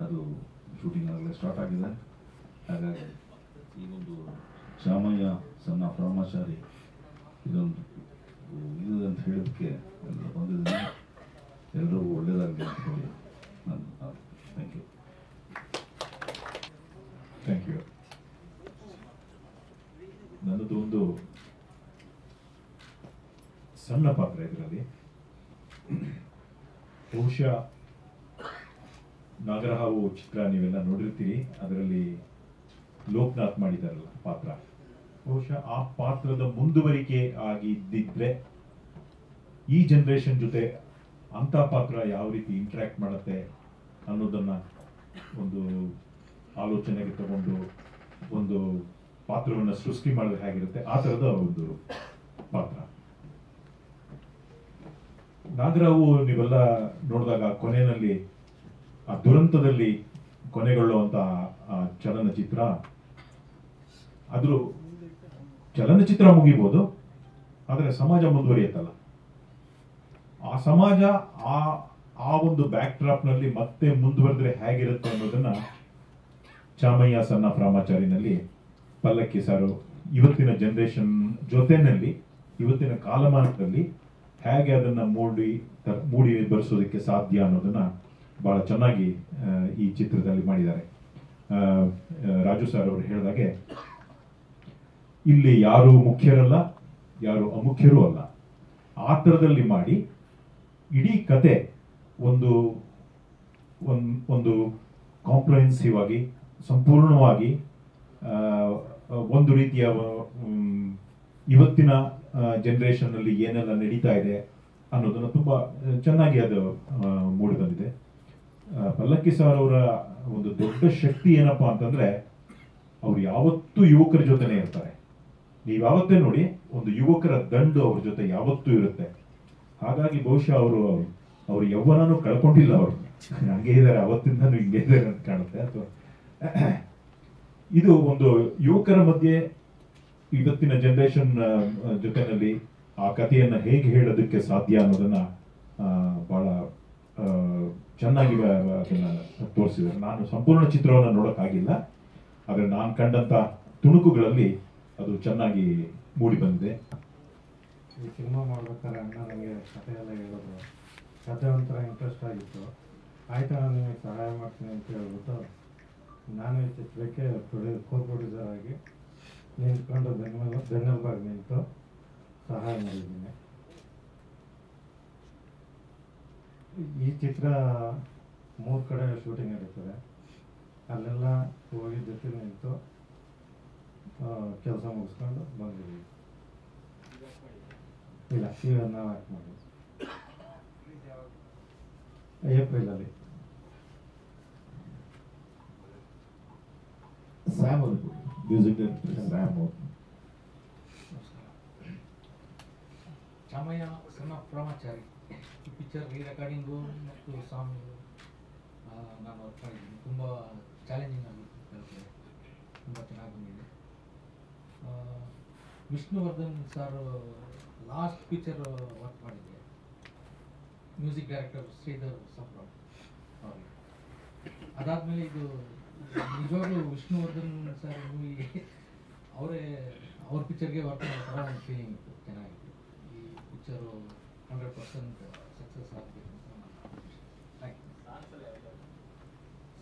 ಅದು ಶೂಟಿಂಗ್ ಆಗಲೇ ಸ್ಟಾರ್ಟ್ ಆಗಿದೆ. ಹಾಗಾಗಿ ಈ ಒಂದು ಚಾಮಯ್ಯ ಸಣ್ಣ ಬ್ರಹ್ಮಚಾರಿ ಇದೊಂದು ಇದು ಅಂತ ಹೇಳೋದಕ್ಕೆ ಎಲ್ಲ ಬಂದಿದ್ದೀನಿ. ಎಲ್ಲರೂ ಒಳ್ಳೆಯದಾಗಲಿ ಅಂತ ಹೇಳಿ ನಾನು ಥ್ಯಾಂಕ್ ಯು. Thank you. ನನ್ನದು ಒಂದು ಸಣ್ಣ ಪಾತ್ರ ಇದರಲ್ಲಿ. ಬಹುಶಃ ನಾಗರಹಾವು ಚಿತ್ರ ನೀವೆಲ್ಲ ನೋಡಿರ್ತೀರಿ. ಅದರಲ್ಲಿ ಲೋಕನಾಥ್ ಮಾಡಿದಾರಲ್ಲ ಪಾತ್ರ, ಬಹುಶಃ ಆ ಪಾತ್ರದ ಮುಂದುವರಿಕೆ ಆಗಿದ್ದಿದ್ರೆ ಈ ಜನರೇಷನ್ ಜೊತೆ ಅಂತ ಪಾತ್ರ ಯಾವ ರೀತಿ ಇಂಟ್ರಾಕ್ಟ್ ಮಾಡುತ್ತೆ ಅನ್ನೋದನ್ನ ಒಂದು ಆಲೋಚನೆಗೆ ತಗೊಂಡು ಒಂದು ಪಾತ್ರವನ್ನು ಸೃಷ್ಟಿ ಮಾಡೋದು ಹೇಗಿರುತ್ತೆ ಆ ಥರದ ಒಂದು ಪಾತ್ರ. ನಾಗರಾವು ನೀವೆಲ್ಲ ನೋಡಿದಾಗ ಕೊನೆಯಲ್ಲಿ ಆ ದುರಂತದಲ್ಲಿ ಕೊನೆಗೊಳ್ಳುವಂತ ಆ ಚಲನಚಿತ್ರ, ಅದ್ರ ಚಲನಚಿತ್ರ ಮುಗಿಬೋದು, ಆದರೆ ಸಮಾಜ ಮುಂದುವರಿಯುತ್ತಲ್ಲ, ಆ ಸಮಾಜ ಆ ಒಂದು ಬ್ಯಾಕ್ ಡ್ರಾಪ್ ನಲ್ಲಿ ಮತ್ತೆ ಮುಂದುವರೆದ್ರೆ ಹೇಗಿರುತ್ತೆ ಅನ್ನೋದನ್ನ ಚಾಮಯ್ಯ ಸಣ್ಣ ಬ್ರಹ್ಮಚಾರಿನಲ್ಲಿ ಪಲ್ಲಕ್ಕಿ ಸಾರು ಇವತ್ತಿನ ಜನರೇಷನ್ ಜೊತೆನಲ್ಲಿ ಇವತ್ತಿನ ಕಾಲಮಾನದಲ್ಲಿ ಹೇಗೆ ಅದನ್ನ ಮೂಡಿ ಬರೆಸೋದಕ್ಕೆ ಸಾಧ್ಯ ಅನ್ನೋದನ್ನ ಬಹಳ ಚೆನ್ನಾಗಿ ಈ ಚಿತ್ರದಲ್ಲಿ ಮಾಡಿದ್ದಾರೆ. ರಾಜು ಸರ್ ಅವರು ಹೇಳಿದಾಗೆ ಇಲ್ಲಿ ಯಾರು ಮುಖ್ಯರಲ್ಲ, ಯಾರು ಅಮುಖ್ಯರೂ ಅಲ್ಲ, ಆ ಥರದಲ್ಲಿ ಮಾಡಿ ಇಡೀ ಕತೆ ಒಂದು ಒಂದು ಕಾಂಪ್ರಹೆನ್ಸಿವ್ ಆಗಿ ಸಂಪೂರ್ಣವಾಗಿ ಒಂದು ರೀತಿಯ ಇವತ್ತಿನ ಜನರೇಷನ್ ಅಲ್ಲಿ ಏನೆಲ್ಲ ನಡೀತಾ ಇದೆ ಅನ್ನೋದನ್ನ ತುಂಬಾ ಚೆನ್ನಾಗಿ ಅದು ಮೂಡಿ ಬಂದಿದೆ. ಪಲ್ಲಕ್ಕಿ ಸರ್ ಅವರ ಒಂದು ದೊಡ್ಡ ಶಕ್ತಿ ಏನಪ್ಪಾ ಅಂತಂದ್ರೆ ಅವ್ರು ಯಾವತ್ತೂ ಯುವಕರ ಜೊತೆನೆ ಇರ್ತಾರೆ. ನೀವು ಯಾವತ್ತೇ ನೋಡಿ ಒಂದು ಯುವಕರ ದಂಡು ಅವ್ರ ಜೊತೆ ಯಾವತ್ತೂ ಇರುತ್ತೆ. ಹಾಗಾಗಿ ಬಹುಶಃ ಅವರು ಯೌವನನೂ ಕಳ್ಕೊಂಡಿಲ್ಲ, ಅವರು ಹಂಗೆ ಇದ್ದಾರೆ, ಅವತ್ತಿಂದನೂ ಹಿಂಗೆ ಇದ್ದಾರೆ ಅಂತ ಕಾಣುತ್ತೆ. ಅಥವಾ ಇದು ಒಂದು ಯುವಕರ ಮಧ್ಯೆ ಇವತ್ತಿನ ಜನರೇಷನ್ ಜೊತೆನಲ್ಲಿ ಆ ಕಥೆಯನ್ನ ಹೇಗೆ ಹೇಳೋದಕ್ಕೆ ಸಾಧ್ಯ ಅನ್ನೋದನ್ನ ಬಹಳ ಚೆನ್ನಾಗಿ ಅದನ್ನ ತೋರಿಸಿದ್ದಾರೆ. ನಾನು ಸಂಪೂರ್ಣ ಚಿತ್ರವನ್ನು ನೋಡೋಕ್ಕಾಗಿಲ್ಲ, ಆದರೆ ನಾನು ಕಂಡಂತ ತುಣುಕುಗಳಲ್ಲಿ ಅದು ಚೆನ್ನಾಗಿ ಮೂಡಿ ಬಂದಿದೆ. ಈ ಸಿನಿಮಾ ಮಾಡ್ಬೇಕಾದ್ರೆ ಅಣ್ಣ ನನಗೆ ಕಥೆ ಎಲ್ಲ ಹೇಳಿದ್ರು. ಕಥೆ ಒಂಥರ ಇಂಟ್ರೆಸ್ಟ್ ಆಗಿತ್ತು. ಆಯ್ತು ನಾನು ನಿಮಗೆ ಸಹಾಯ ಮಾಡ್ತೀನಿ ಅಂತ ಹೇಳ್ಬಿಟ್ಟು ನಾನು ಈ ಚಿತ್ರಕ್ಕೆ ಕೋ ಪ್ರೊಡ್ಯೂಸರ್ ಆಗಿ ನಿಂತ್ಕೊಂಡು ಬೆನ್ನೆಲುಬಾಗಿ ನಿಂತು ಸಹಾಯ ಮಾಡಿದ್ದೀನಿ. ಈ ಚಿತ್ರ 3 ಕಡೆ ಶೂಟಿಂಗ್ ನಡೀತದೆ. ಅಲ್ಲೆಲ್ಲ ಹೋಗಿ ಜೊತೆ ನಿಂತು ಕೆಲಸ ಮುಗಿಸ್ಕೊಂಡು ಬಂದಿದ್ದೀವಿ. ಇಲ್ಲ, ಈಗ ನಾವು ಆ್ಯಕ್ಟ್ ಮಾಡಿದ್ವಿ ಏಪ್ರಿಲಲ್ಲಿ. ಸ್ಯಾಮ್ ಅವರು ಮ್ಯೂಸಿಕ್ ಡೈರೆಕ್ಟರ್ ಸ್ಯಾಮ್ ಅವರು. ಚಾಮಯ್ಯ ಸಣ್ಣ ಬ್ರಹ್ಮಚಾರಿ ಈ ಪಿಕ್ಚರ್ ರೆಕಾರ್ಡಿಂಗು ಮತ್ತು ಸಾಂಗ್ ನಾನು ವರ್ಕ್ ಮಾಡಿದ್ದೀನಿ. ತುಂಬ ಚಾಲೆಂಜಿಂಗ್ ಆಗಿತ್ತು ಕೆಲಸ, ತುಂಬ ಚೆನ್ನಾಗಿ ಬಂದಿದೆ. Vishnuvardhan sir last picture work ಮಾಡಿದ್ದೆ, ಮ್ಯೂಸಿಕ್ ಡೈರೆಕ್ಟರ್ ಶ್ರೀಧರ್ ಸಪ್ರಾವ್ ಅವರಿಗೆ. ಅದಾದಮೇಲೆ ಇದು ನಿಜವಾಗ್ಲೂ ವಿಷ್ಣುವರ್ಧನ್ ಸರ್ ಮೂವಿ ಅವ್ರ ಪಿಕ್ಚರ್ಗೆ ವರ್ಕ್ ಮಾಡೋ ಥರ ಒಂದು ಫೀಲಿಂಗ್ ಇತ್ತು, ಚೆನ್ನಾಗಿತ್ತು. ಈ ಪಿಕ್ಚರು 100% ಸಕ್ಸಸ್ ಆಗಬೇಕು ಅಂತ.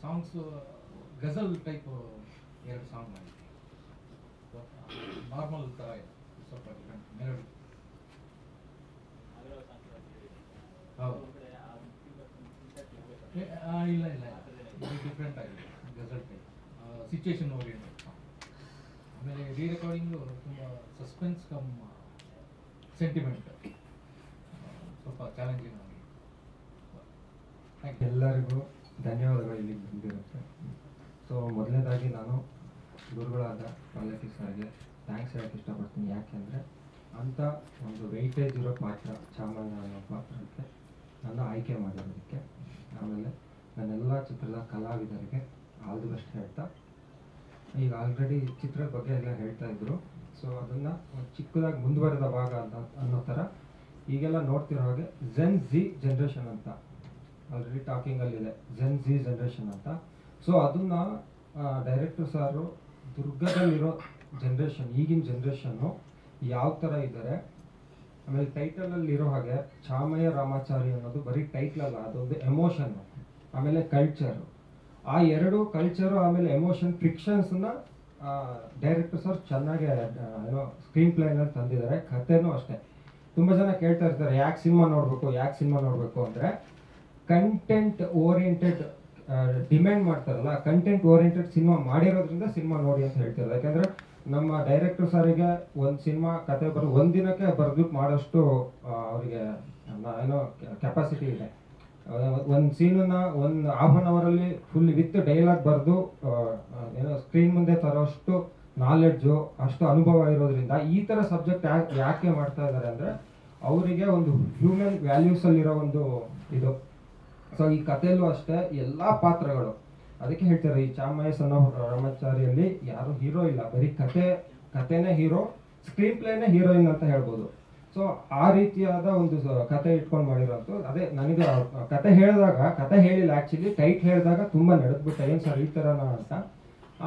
ಸಾಂಗ್ಸು ಗಜಲ್ ಟೈಪ್ 2 ಸಾಂಗ್ ಮಾಡಿದ್ವಿ. ನಾರ್ಮಲ್ ಥರ ಇದೆ, ಸ್ವಲ್ಪ ಮೆಲೋಡಿ. ಇಲ್ಲ ಇಲ್ಲ ಇದು ಡಿಫ್ರೆಂಟ್ ಆಗಿದೆ ರಿಸಲ್ಟ್ ಸಿಚುವೇಶನ್ ಓರಿಯೆಂಟೆಡ್. ಆಮೇಲೆ ರೀ ರೆಕಾರ್ಡಿಂಗು ತುಂಬ ಸಸ್ಪೆನ್ಸ್ ಕಮ್ ಸೆಂಟಿಮೆಂಟ್ ಸ್ವಲ್ಪ ಚಾಲೆಂಜಿಂಗ್ ಆಗಿದೆ. Thank you. ಎಲ್ಲರಿಗೂ ಧನ್ಯವಾದಗಳು ಇಲ್ಲಿ ಬಂದಿರುತ್ತೆ. ಸೊ ಮೊದಲನೇದಾಗಿ ನಾನು ಗುರುಗಳಾದ ಮಾಲತಿ ಸರ್ಗೆ ಥ್ಯಾಂಕ್ಸ್ ಹೇಳಕ್ಕೆ ಇಷ್ಟಪಡ್ತೀನಿ. ಯಾಕೆಂದರೆ ಅಂಥ ಒಂದು ವೆಯ್ಟೇಜ್ ಇರೋ ಪಾತ್ರ ಚಾಮಣ್ಣ ಅನ್ನೋ ಪಾತ್ರಕ್ಕೆ ನನ್ನ ಆಯ್ಕೆ ಮಾಡಿರೋದಕ್ಕೆ, ಆಮೇಲೆ ನನ್ನೆಲ್ಲ ಚಿತ್ರದ ಕಲಾವಿದರಿಗೆ ಆಲ್ ದಿ ಬೆಸ್ಟ್ ಹೇಳ್ತಾ, ಈಗ ಆಲ್ರೆಡಿ ಚಿತ್ರದ ಬಗ್ಗೆ ಎಲ್ಲ ಹೇಳ್ತಾ ಇದ್ರು. ಸೊ ಅದನ್ನು ಚಿಕ್ಕದಾಗಿ ಮುಂದುವರೆದ ಭಾಗ ಅಂತ ಅನ್ನೋ ಥರ ಈಗೆಲ್ಲ ನೋಡ್ತಿರೋ ಹಾಗೆ ಜೆನ್ ಝಿ ಜನ್ರೇಷನ್ ಅಂತ ಆಲ್ರೆಡಿ ಟಾಕಿಂಗಲ್ಲಿದೆ, ಜೆನ್ ಝಿ ಜನ್ರೇಷನ್ ಅಂತ. ಸೊ ಅದನ್ನು ಡೈರೆಕ್ಟರ್ ಸಾರು ದುರ್ಗದಲ್ಲಿರೋ ಜನ್ರೇಷನ್, ಈಗಿನ ಜನ್ರೇಷನ್ನು ಯಾವ ಥರ ಇದ್ದಾರೆ, ಆಮೇಲೆ ಟೈಟಲಲ್ಲಿರೋ ಹಾಗೆ ಚಾಮಯ್ಯ ರಾಮಾಚಾರಿ ಅನ್ನೋದು ಬರೀ ಟೈಟ್ಲಲ್ಲ, ಅದೊಂದು ಎಮೋಷನ್ನು, ಆಮೇಲೆ ಕಲ್ಚರು, ಆ ಎರಡು ಕಲ್ಚರು ಆಮೇಲೆ ಎಮೋಷನ್ ಫ್ರಿಕ್ಷನ್ಸ್ನ ಡೈರೆಕ್ಟರ್ ಸರ್ ಚೆನ್ನಾಗಿ ಏನೋ ಸ್ಕ್ರೀನ್ ಪ್ಲೇನಲ್ಲಿ ತಂದಿದ್ದಾರೆ. ಕಥೆನೂ ಅಷ್ಟೇ. ತುಂಬ ಜನ ಕೇಳ್ತಾ ಇರ್ತಾರೆ ಯಾಕೆ ಸಿನಿಮಾ ನೋಡಬೇಕು ಅಂದರೆ, ಕಂಟೆಂಟ್ ಓರಿಯೆಂಟೆಡ್ ಡಿಮ್ಯಾಂಡ್ ಮಾಡ್ತಾರಲ್ಲ, ಕಂಟೆಂಟ್ ಓರಿಯೆಂಟೆಡ್ ಸಿನಿಮಾ ಮಾಡಿರೋದ್ರಿಂದ ಸಿನಿಮಾ ನೋಡಿ ಅಂತ ಹೇಳ್ತಿದ್ದಾರೆ. ಯಾಕಂದರೆ ನಮ್ಮ ಡೈರೆಕ್ಟರ್ ಸಾರಿಗೆ ಒಂದು ಸಿನಿಮಾ ಕತೆ ಒಂದಿನಕ್ಕೆ ಬರೆದ್ಬಿಟ್ಟು ಮಾಡೋಷ್ಟು ಅವರಿಗೆ ಏನೋ ಕೆಪಾಸಿಟಿ ಇದೆ. ಒಂದು ಸೀನನ್ನ 1 ಹಾಫ್ ಅವರಲ್ಲಿ ಫುಲ್ ವಿತ್ ಡೈಲಾಗ್ ಬರೆದು ಏನೋ ಸ್ಕ್ರೀನ್ ಮುಂದೆ ತರೋಷ್ಟು ನಾಲೆಡ್ಜು, ಅಷ್ಟು ಅನುಭವ ಇರೋದ್ರಿಂದ ಈ ಥರ ಸಬ್ಜೆಕ್ಟ್ ಯಾಕೆ ಮಾಡ್ತಾ ಇದ್ದಾರೆ ಅಂದರೆ ಅವರಿಗೆ ಒಂದು ಹ್ಯೂಮನ್ ವ್ಯಾಲ್ಯೂಸಲ್ಲಿರೋ ಒಂದು ಇದು. ಸೊ ಈ ಕಥೆಯಲ್ಲೂ ಅಷ್ಟೇ ಎಲ್ಲ ಪಾತ್ರಗಳು, ಅದಕ್ಕೆ ಹೇಳ್ತಾರೆ ಈ ಚಾಮಯ್ಯ ಸಣ್ಣ ರಾಮಾಚಾರಿಯಲ್ಲಿ ಯಾರು ಹೀರೋ ಇಲ್ಲ, ಬರೀ ಕಥೆನೇ ಹೀರೋ, ಸ್ಕ್ರೀನ್ ಪ್ಲೇನೇ ಹೀರೋಯಿನ್ ಅಂತ ಹೇಳ್ಬೋದು. ಸೊ ಆ ರೀತಿಯಾದ ಒಂದು ಕತೆ ಇಟ್ಕೊಂಡು ಮಾಡಿರೋಂಥ, ಅದೇ ನನಗೆ ಕತೆ ಹೇಳಿಲ್ಲ ಆ್ಯಕ್ಚುಲಿ, ಟೈಟ್ ಹೇಳಿದಾಗ ತುಂಬ ನಡೆದ್ಬಿಟ್ಟೆ ಏನು ಸರ್ ಈ ಥರನ ಅಂತ.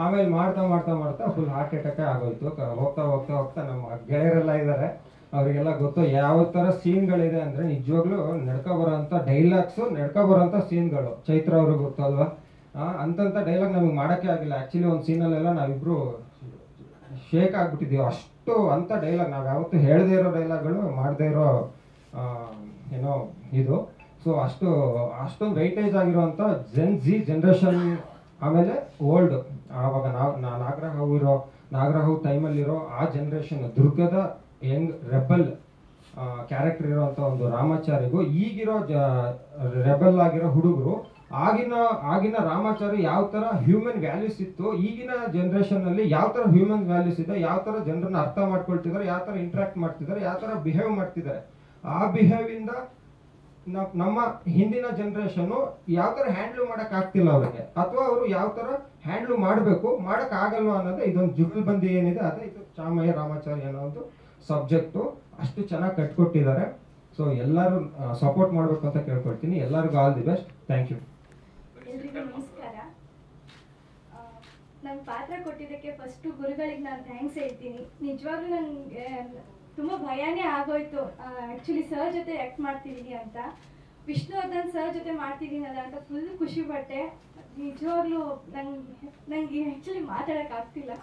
ಆಮೇಲೆ ಮಾಡ್ತಾ ಫುಲ್ ಹಾರ್ಟ್ ಅಟ್ಯಾಕೇ ಆಗೋಯ್ತು. ಹೋಗ್ತಾ ನಮ್ಮ ಗೆಳೆಯರೆಲ್ಲ ಇದ್ದಾರೆ, ಅವರಿಗೆಲ್ಲ ಗೊತ್ತು ಯಾವ ಥರ ಸೀನ್ಗಳಿದೆ ಅಂದರೆ ನಿಜವಾಗ್ಲೂ ನಡ್ಕೊಬರೋಂಥ ಡೈಲಾಗ್ಸು, ನಡ್ಕೊಬರೋಂಥ ಸೀನ್ಗಳು. ಚೈತ್ರ ಅವ್ರಿಗೆ ಗೊತ್ತಲ್ವಾ, ಅಂತಂಥ ಡೈಲಾಗ್ ನಮಗೆ ಮಾಡೋಕ್ಕೆ ಆಗಿಲ್ಲ. ಆ್ಯಕ್ಚುಲಿ ಒಂದು ಸೀನಲ್ಲೆಲ್ಲ ನಾವಿಬ್ಬರು ಶೇಕ್ ಆಗಿಬಿಟ್ಟಿದ್ದೀವಿ, ಅಷ್ಟು ಅಂಥ ಡೈಲಾಗ್ ನಾವು ಯಾವತ್ತೂ ಹೇಳದೇ ಇರೋ ಡೈಲಾಗ್ಗಳು, ಮಾಡದೇ ಇರೋ ಏನೋ ಇದು. ಸೊ ಅಷ್ಟೊಂದು ವೈಟೇಜ್ ಆಗಿರೋಂಥ ಜೆನ್ ಝಿ ಜನ್ರೇಷನ್, ಆಮೇಲೆ ಓಲ್ಡ್ ಆವಾಗ ನಾಗರಹಾವು ಟೈಮಲ್ಲಿರೋ ಆ ಜನ್ರೇಷನ್, ದುರ್ಗದ ಯಂಗ್ ರೆಬಲ್ ಕ್ಯಾರೆಕ್ಟರ್ ಇರೋಂಥ ಒಂದು ರಾಮಾಚಾರಿಗೂ ಈಗಿರೋ ರೆಬಲ್ ಆಗಿರೋ ಹುಡುಗರು, ಆಗಿನ ರಾಮಾಚಾರಿ ಯಾವ ಥರ ಹ್ಯೂಮನ್ ವ್ಯಾಲ್ಯೂಸ್ ಇತ್ತು, ಈಗಿನ ಜನ್ರೇಷನಲ್ಲಿ ಯಾವ ಥರ ಹ್ಯೂಮನ್ ವ್ಯಾಲ್ಯೂಸ್ ಇದೆ, ಯಾವ ಥರ ಜನರನ್ನ ಅರ್ಥ ಮಾಡ್ಕೊಳ್ತಿದ್ದಾರೆ, ಯಾವ ಥರ ಇಂಟ್ರಾಕ್ಟ್ ಮಾಡ್ತಿದ್ದಾರೆ, ಯಾವ ಥರ ಬಿಹೇವ್ ಮಾಡ್ತಿದ್ದಾರೆ, ಆ ಬಿಹೇವಿಂದ ನಮ್ಮ ಹಿಂದಿನ ಜನ್ರೇಷನ್ನು ಯಾವ ಥರ ಹ್ಯಾಂಡ್ಲ್ ಮಾಡೋಕ್ಕಾಗ್ತಿಲ್ಲ ಅವರಿಗೆ, ಅಥವಾ ಅವರು ಯಾವ ಥರ ಹ್ಯಾಂಡ್ಲ್ ಮಾಡೋಕ್ಕಾಗಲ್ವಾ ಅನ್ನೋದೇ ಇದೊಂದು ಜುಗಲ್ಬಂದಿ ಏನಿದೆ, ಅದೇ ಇದು ಚಾಮಯ್ಯ ರಾಮಾಚಾರಿ ಅನ್ನೋ ಒಂದು ಸಬ್ಜೆಕ್ಟು. ಅಷ್ಟು ಚೆನ್ನಾಗಿ ಕಟ್ಕೊಟ್ಟಿದ್ದಾರೆ. ಸೊ ಎಲ್ಲರೂ ಸಪೋರ್ಟ್ ಮಾಡಬೇಕು ಅಂತ ಕೇಳ್ಕೊಳ್ತೀನಿ. ಎಲ್ಲರಿಗೂ all the best. Thank you. ಎಲ್ರಿಗೂ ನಮಸ್ಕಾರ. ನನ್ನ ಪಾತ್ರ ಕೊಟ್ಟಿದ್ದಕ್ಕೆ ಫಸ್ಟು ಗುರುಗಳಿಗೆ ನಾನು ಥ್ಯಾಂಕ್ಸ್ ಹೇಳ್ತೀನಿ. ನಿಜವಾಗ್ಲೂ ನನಗೆ ತುಂಬ ಭಯನೇ ಆಗೋಯ್ತು, ಆ್ಯಕ್ಚುಲಿ ಸರ್ ಜೊತೆ ಆ್ಯಕ್ಟ್ ಮಾಡ್ತಿದ್ದೀನಿ ಅಂತ, ವಿಷ್ಣುವರ್ಧನ್ ಸರ್ ಜೊತೆ ಮಾಡ್ತಿದ್ದೀನಲ್ಲ ಅಂತ ಫುಲ್ ಖುಷಿ ಪಟ್ಟೆ. ನಿಜವಾಗ್ಲೂ ನನಗೆ ಆ್ಯಕ್ಚುಲಿ ಮಾತಾಡೋಕ್ಕಾಗ್ತಿಲ್ಲ.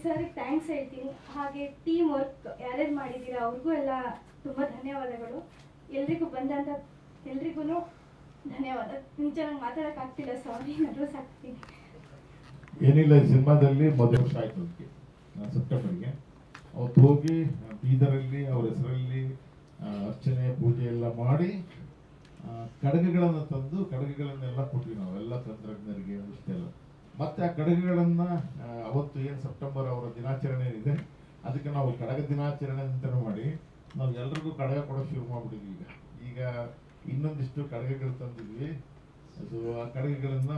ಸರ್ಗೆ ಥ್ಯಾಂಕ್ಸ್ ಹೇಳ್ತೀನಿ. ಹಾಗೆ ಟೀಮ್ ವರ್ಕ್ ಯಾರ್ಯಾರು ಮಾಡಿದ್ದೀರಾ ಅವ್ರಿಗೂ ಎಲ್ಲ ತುಂಬ ಧನ್ಯವಾದಗಳು. ಎಲ್ರಿಗೂ ಬಂದಂಥ ಎಲ್ರಿಗೂ ಧನ್ಯವಾದ. ನಿಜ ನಂಗೆ ಮಾತಾಡೋಕ್ಕಾಗ್ತಿಲ್ಲ, ಸಾರಿ, ನರ್ವಸ್ ಆಗ್ತೀನಿ. ಏನಿಲ್ಲ, ಈ ಸಿನಿಮಾದಲ್ಲಿ ಮೊದಲ ವರ್ಷ ಆಯ್ತು ಅದಕ್ಕೆ, ಸೆಪ್ಟೆಂಬರ್ಗೆ ಅವತ್ತು ಹೋಗಿ ಬೀದರಲ್ಲಿ ಅವ್ರ ಹೆಸರಲ್ಲಿ ಅರ್ಚನೆ ಪೂಜೆ ಎಲ್ಲ ಮಾಡಿ ಕಡಗಗಳನ್ನು ತಂದು ಕಡಗಗಳನ್ನೆಲ್ಲ ಕೊಟ್ವಿ ನಾವೆಲ್ಲ ತಂತ್ರಜ್ಞರಿಗೆ ಇಷ್ಟೆಲ್ಲ. ಮತ್ತೆ ಆ ಕಡಗಗಳನ್ನ ಅವತ್ತು ಏನು ಸೆಪ್ಟೆಂಬರ್ ಅವರ ದಿನಾಚರಣೆ ಇದೆ ಅದಕ್ಕೆ ನಾವು ಕಡಗ ದಿನಾಚರಣೆ ಅಂತಲೂ ಮಾಡಿ ನಾವು ಎಲ್ರಿಗೂ ಕಡಗ ಕೊಡೋಕೆ ಶುರು ಮಾಡ್ಬಿಟ್ಟಿದ್ವಿ. ಈಗ ಇನ್ನೊಂದಿಷ್ಟು ಕಡಗಗಳು ತಂದಿದ್ವಿ. ಸೊ ಆ ಕಡಗಗಳನ್ನ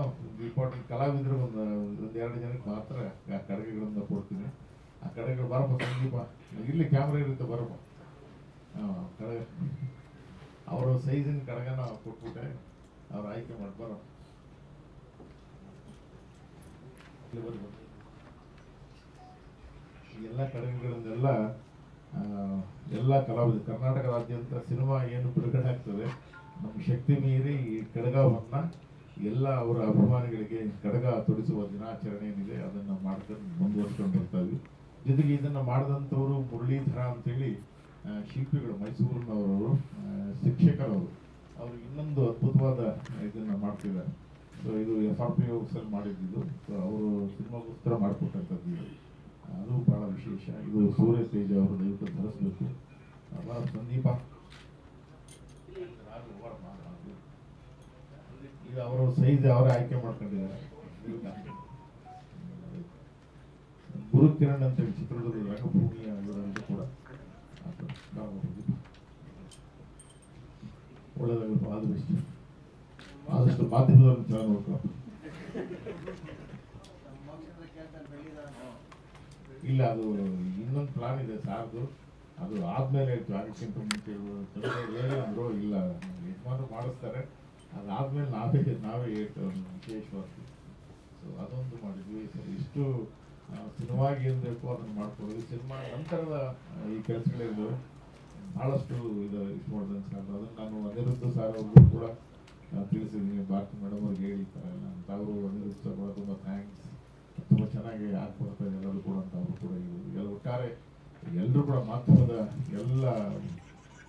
ಇಂಪಾರ್ಟೆಂಟ್ ಕಲಾವಿದರು ಒಂದು 2 ಜನಕ್ಕೆ ಮಾತ್ರ ಆ ಕಡಗಗಳನ್ನ ಕೊಡ್ತೀನಿ. ಆ ಕಡಗಗಳು ಬರಪ್ಪ ಸಂದೀಪ, ಇಲ್ಲಿ ಕ್ಯಾಮ್ರಾ ಇರುತ್ತೆ, ಬರಪ್ಪ. ಕಡಗ ಅವರ ಸೈಜಿನ ಕಡಗನ ಕೊಟ್ಬಿಟ್ಟೆ, ಅವ್ರು ಆಯ್ಕೆ ಮಾಡಿ ಬರೋ ಎಲ್ಲ ಕಡಗಗಳನ್ನೆಲ್ಲ ಎಲ್ಲ ಕಲಾವಿದರು ಕರ್ನಾಟಕದಾದ್ಯಂತ ಸಿನಿಮಾ ಏನು ಬಿಡುಗಡೆ ಆಗ್ತದೆ, ನಮ್ಮ ಶಕ್ತಿ ಮೀರಿ ಈ ಕಡಗವನ್ನ ಎಲ್ಲ ಅವರ ಅಭಿಮಾನಿಗಳಿಗೆ ಕಡಗ ತೊಡಿಸುವ ದಿನಾಚರಣೆ ಏನಿದೆ ಅದನ್ನು ಮಾಡ್ಕೊಂಡು ಮುಂದುವರ್ಸ್ಕೊಂಡು ಬರ್ತಾ ಇದ್ವಿ. ಜೊತೆಗೆ ಇದನ್ನು ಮಾಡಿದಂಥವರು ಮುರಳೀಧರ ಅಂತೇಳಿ ಶಿಲ್ಪಿಗಳು, ಮೈಸೂರಿನವರು, ಶಿಕ್ಷಕರವರು, ಅವರು ಇನ್ನೊಂದು ಅದ್ಭುತವಾದ ಇದನ್ನು ಮಾಡ್ತಿದ್ದಾರೆ. ಸೊ ಇದು FRP ವರ್ಕ್ಸಲ್ಲಿ ಮಾಡಿದ್ದು. ಸೊ ಅವರು ಸಿನಿಮಾಗೋಸ್ಕರ ಮಾಡಿಕೊಟ್ಟಂಥದ್ದು ಇದು. ಅದು ಭಾಳ ವಿಶೇಷ. ಇದು ಸೂರ್ಯ ತೇಜ ಅವರು ದಯವಿಟ್ಟು ಧರಿಸ್ಬೇಕು. ಸಂದೀಪ ಈಗ ಅವರು ಸೈಜ್ ಅವರೇ ಆಯ್ಕೆ ಮಾಡ್ಕೊಂಡಿದ್ದಾರೆ. ಗುರುಕಿರಣ್ ಅಂತೇಳಿ ಚಿತ್ರದುರ್ಗ ರಂಗಭೂಮಿಯ ಇವರಲ್ಲೂ ಕೂಡ ಒಳ್ಳೆದಾಗಬೇಕು. ಆದಷ್ಟು ಮಾಧ್ಯಮದವ್ರನ್ನ ಚೆನ್ನಾಗಿ ನೋಡ್ಕೊ. ಇಲ್ಲ, ಅದು ಇನ್ನೊಂದು ಪ್ಲಾನ್ ಇದೆ ಸಾರ್ದು. ಅದು ಆದ್ಮೇಲೆ ಅದಕ್ಕಿಂತ ಮುಂಚೆ ಹೇಳಿ ಅಂದ್ರು ಇಲ್ಲ, ಯಜಮಾನರು ಮಾಡಿಸ್ತಾರೆ. ಅದಾದ್ಮೇಲೆ ನಾವೇ ವಿಶೇಷವಾಗಿ ಸೊ ಅದೊಂದು ಮಾಡಿದ್ವಿ. ಸೊ ಇಷ್ಟು ಸಿನಿಮಾಗೆ ಏನು ಬೇಕು ಅದನ್ನು ಮಾಡ್ಕೊಡೋದು. ಸಿನಿಮಾ ನಂತರದ ಈ ಕೆಲಸಗಳಿರ್ತವೆ ಭಾಳಷ್ಟು ಇದು ಇಷ್ಟು ಮಾಡಿದಂಗೆ ಸಾರ್. ಅದನ್ನು ನಾನು ಅನಿರುದ್ಧ ಸಾರ್ ಅವ್ರಿಗೂ ಕೂಡ ತಿಳಿಸಿದ್ದೀನಿ. ಭಾರತಿ ಮೇಡಮ್ ಅವ್ರಿಗೆ ಹೇಳಿರ್ತಾರೆ ಅಂತ. ಅವರು ಅನಿರುದ್ಧ ಸರ್ ಕೂಡ ತುಂಬ ಥ್ಯಾಂಕ್ಸ್, ತುಂಬ ಚೆನ್ನಾಗಿ ಆಗ್ಬರ್ತಾರೆ ಎಲ್ಲರೂ ಕೂಡ ಅಂತ ಅವರು ಕೂಡ ಎಲ್ಲ ಒಟ್ಟಾರೆ ಎಲ್ಲರೂ ಕೂಡ ಮಾಧ್ಯಮದ ಎಲ್ಲ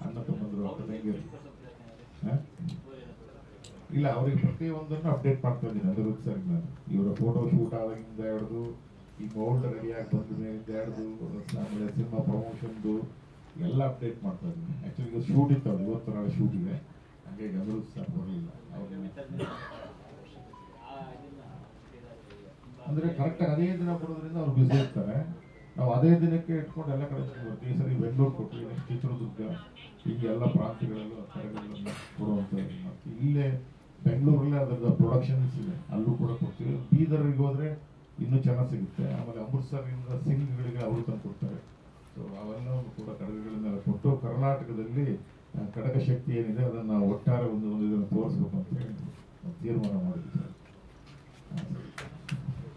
ಅಣ್ಣ ತಮ್ಮಂದರು ಅಕ್ಕ ತಂಗಿಯರು ಇಲ್ಲ ಅವ್ರಿಗೆ ಪ್ರತಿಯೊಂದನ್ನು ಅಪ್ಡೇಟ್ ಮಾಡ್ತಾ ಇದ್ದೀನಿ ಅನಿರುದ್ಧ ಸರ್. ನಾನು ಇವರ ಫೋಟೋ ಶೂಟ್ ಆದಾಗಿಂದ ಹಿಡಿದು ಈ ಮೌಲ್ಡ್ ರೆಡಿಯಾಗಿ ಬಂದ ಮೇಲಿಂದ ಹಿಡಿದು ಆಮೇಲೆ ಸಿನಿಮಾ ಪ್ರಮೋಷನ್ದು ಎಲ್ಲ ಅಪ್ಡೇಟ್ ಮಾಡ್ತಾ ಇದ್ದೀನಿ. ಆ್ಯಕ್ಚುಲಿ ಈಗ ಶೂಟ್ ಇತ್ತು, ಅವ್ರು ಇವತ್ತು ನಾಳೆ ಶೂಟ್ ಇದೆ, ಹಾಗಾಗಿ ಅನಿರುದ್ಧ ಸರ್ ಬರಲಿಲ್ಲ. ಅವ್ರಿಗೆ ಅಂದರೆ ಕರೆಕ್ಟಾಗಿ ಅದೇ ದಿನ ಬರೋದ್ರಿಂದ ಅವ್ರು ಬ್ಯುಸಿ ಇರ್ತಾರೆ. ನಾವು ಅದೇ ದಿನಕ್ಕೆ ಇಟ್ಕೊಂಡು ಎಲ್ಲ ಕಡೆ ಬರ್ತೀವಿ. ಈ ಸರಿ ಬೆಂಗಳೂರು ಕೊಟ್ವಿ, ನೆಕ್ಸ್ಟ್ ಚಿತ್ರದುರ್ಗ, ಹೀಗೆ ಎಲ್ಲ ಪ್ರಾಂತ್ಯಗಳಲ್ಲೂ ಕಡೆಗಳನ್ನು ಕೊಡುವಂಥದ್ದು ಮಾಡ್ತೀವಿ. ಇಲ್ಲೇ ಬೆಂಗಳೂರಲ್ಲೇ ಅದರದ ಪ್ರೊಡಕ್ಷನ್ಸ್ ಇದೆ, ಅಲ್ಲೂ ಕೂಡ ಕೊಡ್ತೀವಿ. ಬೀದರ್ಗೆ ಹೋದರೆ ಇನ್ನೂ ಚೆನ್ನಾಗಿ ಸಿಗುತ್ತೆ. ಆಮೇಲೆ ಅಮೃತ್ಸರಿಂದ ಸಿಂಗ್ಗಳಿಗೆ ಅವರು ತಂದು ಕೊಡ್ತಾರೆ. ಸೊ ಅವೆಲ್ಲವನ್ನು ಕೂಡ ಕಡಗಗಳನ್ನೆಲ್ಲ ಕೊಟ್ಟು ಕರ್ನಾಟಕದಲ್ಲಿ ಕಡಗ ಶಕ್ತಿ ಏನಿದೆ ಅದನ್ನು ಒಟ್ಟಾರೆ ಒಂದು ಇದನ್ನು ತೋರಿಸ್ಬೇಕು ಅಂತ ಹೇಳಿ ತೀರ್ಮಾನ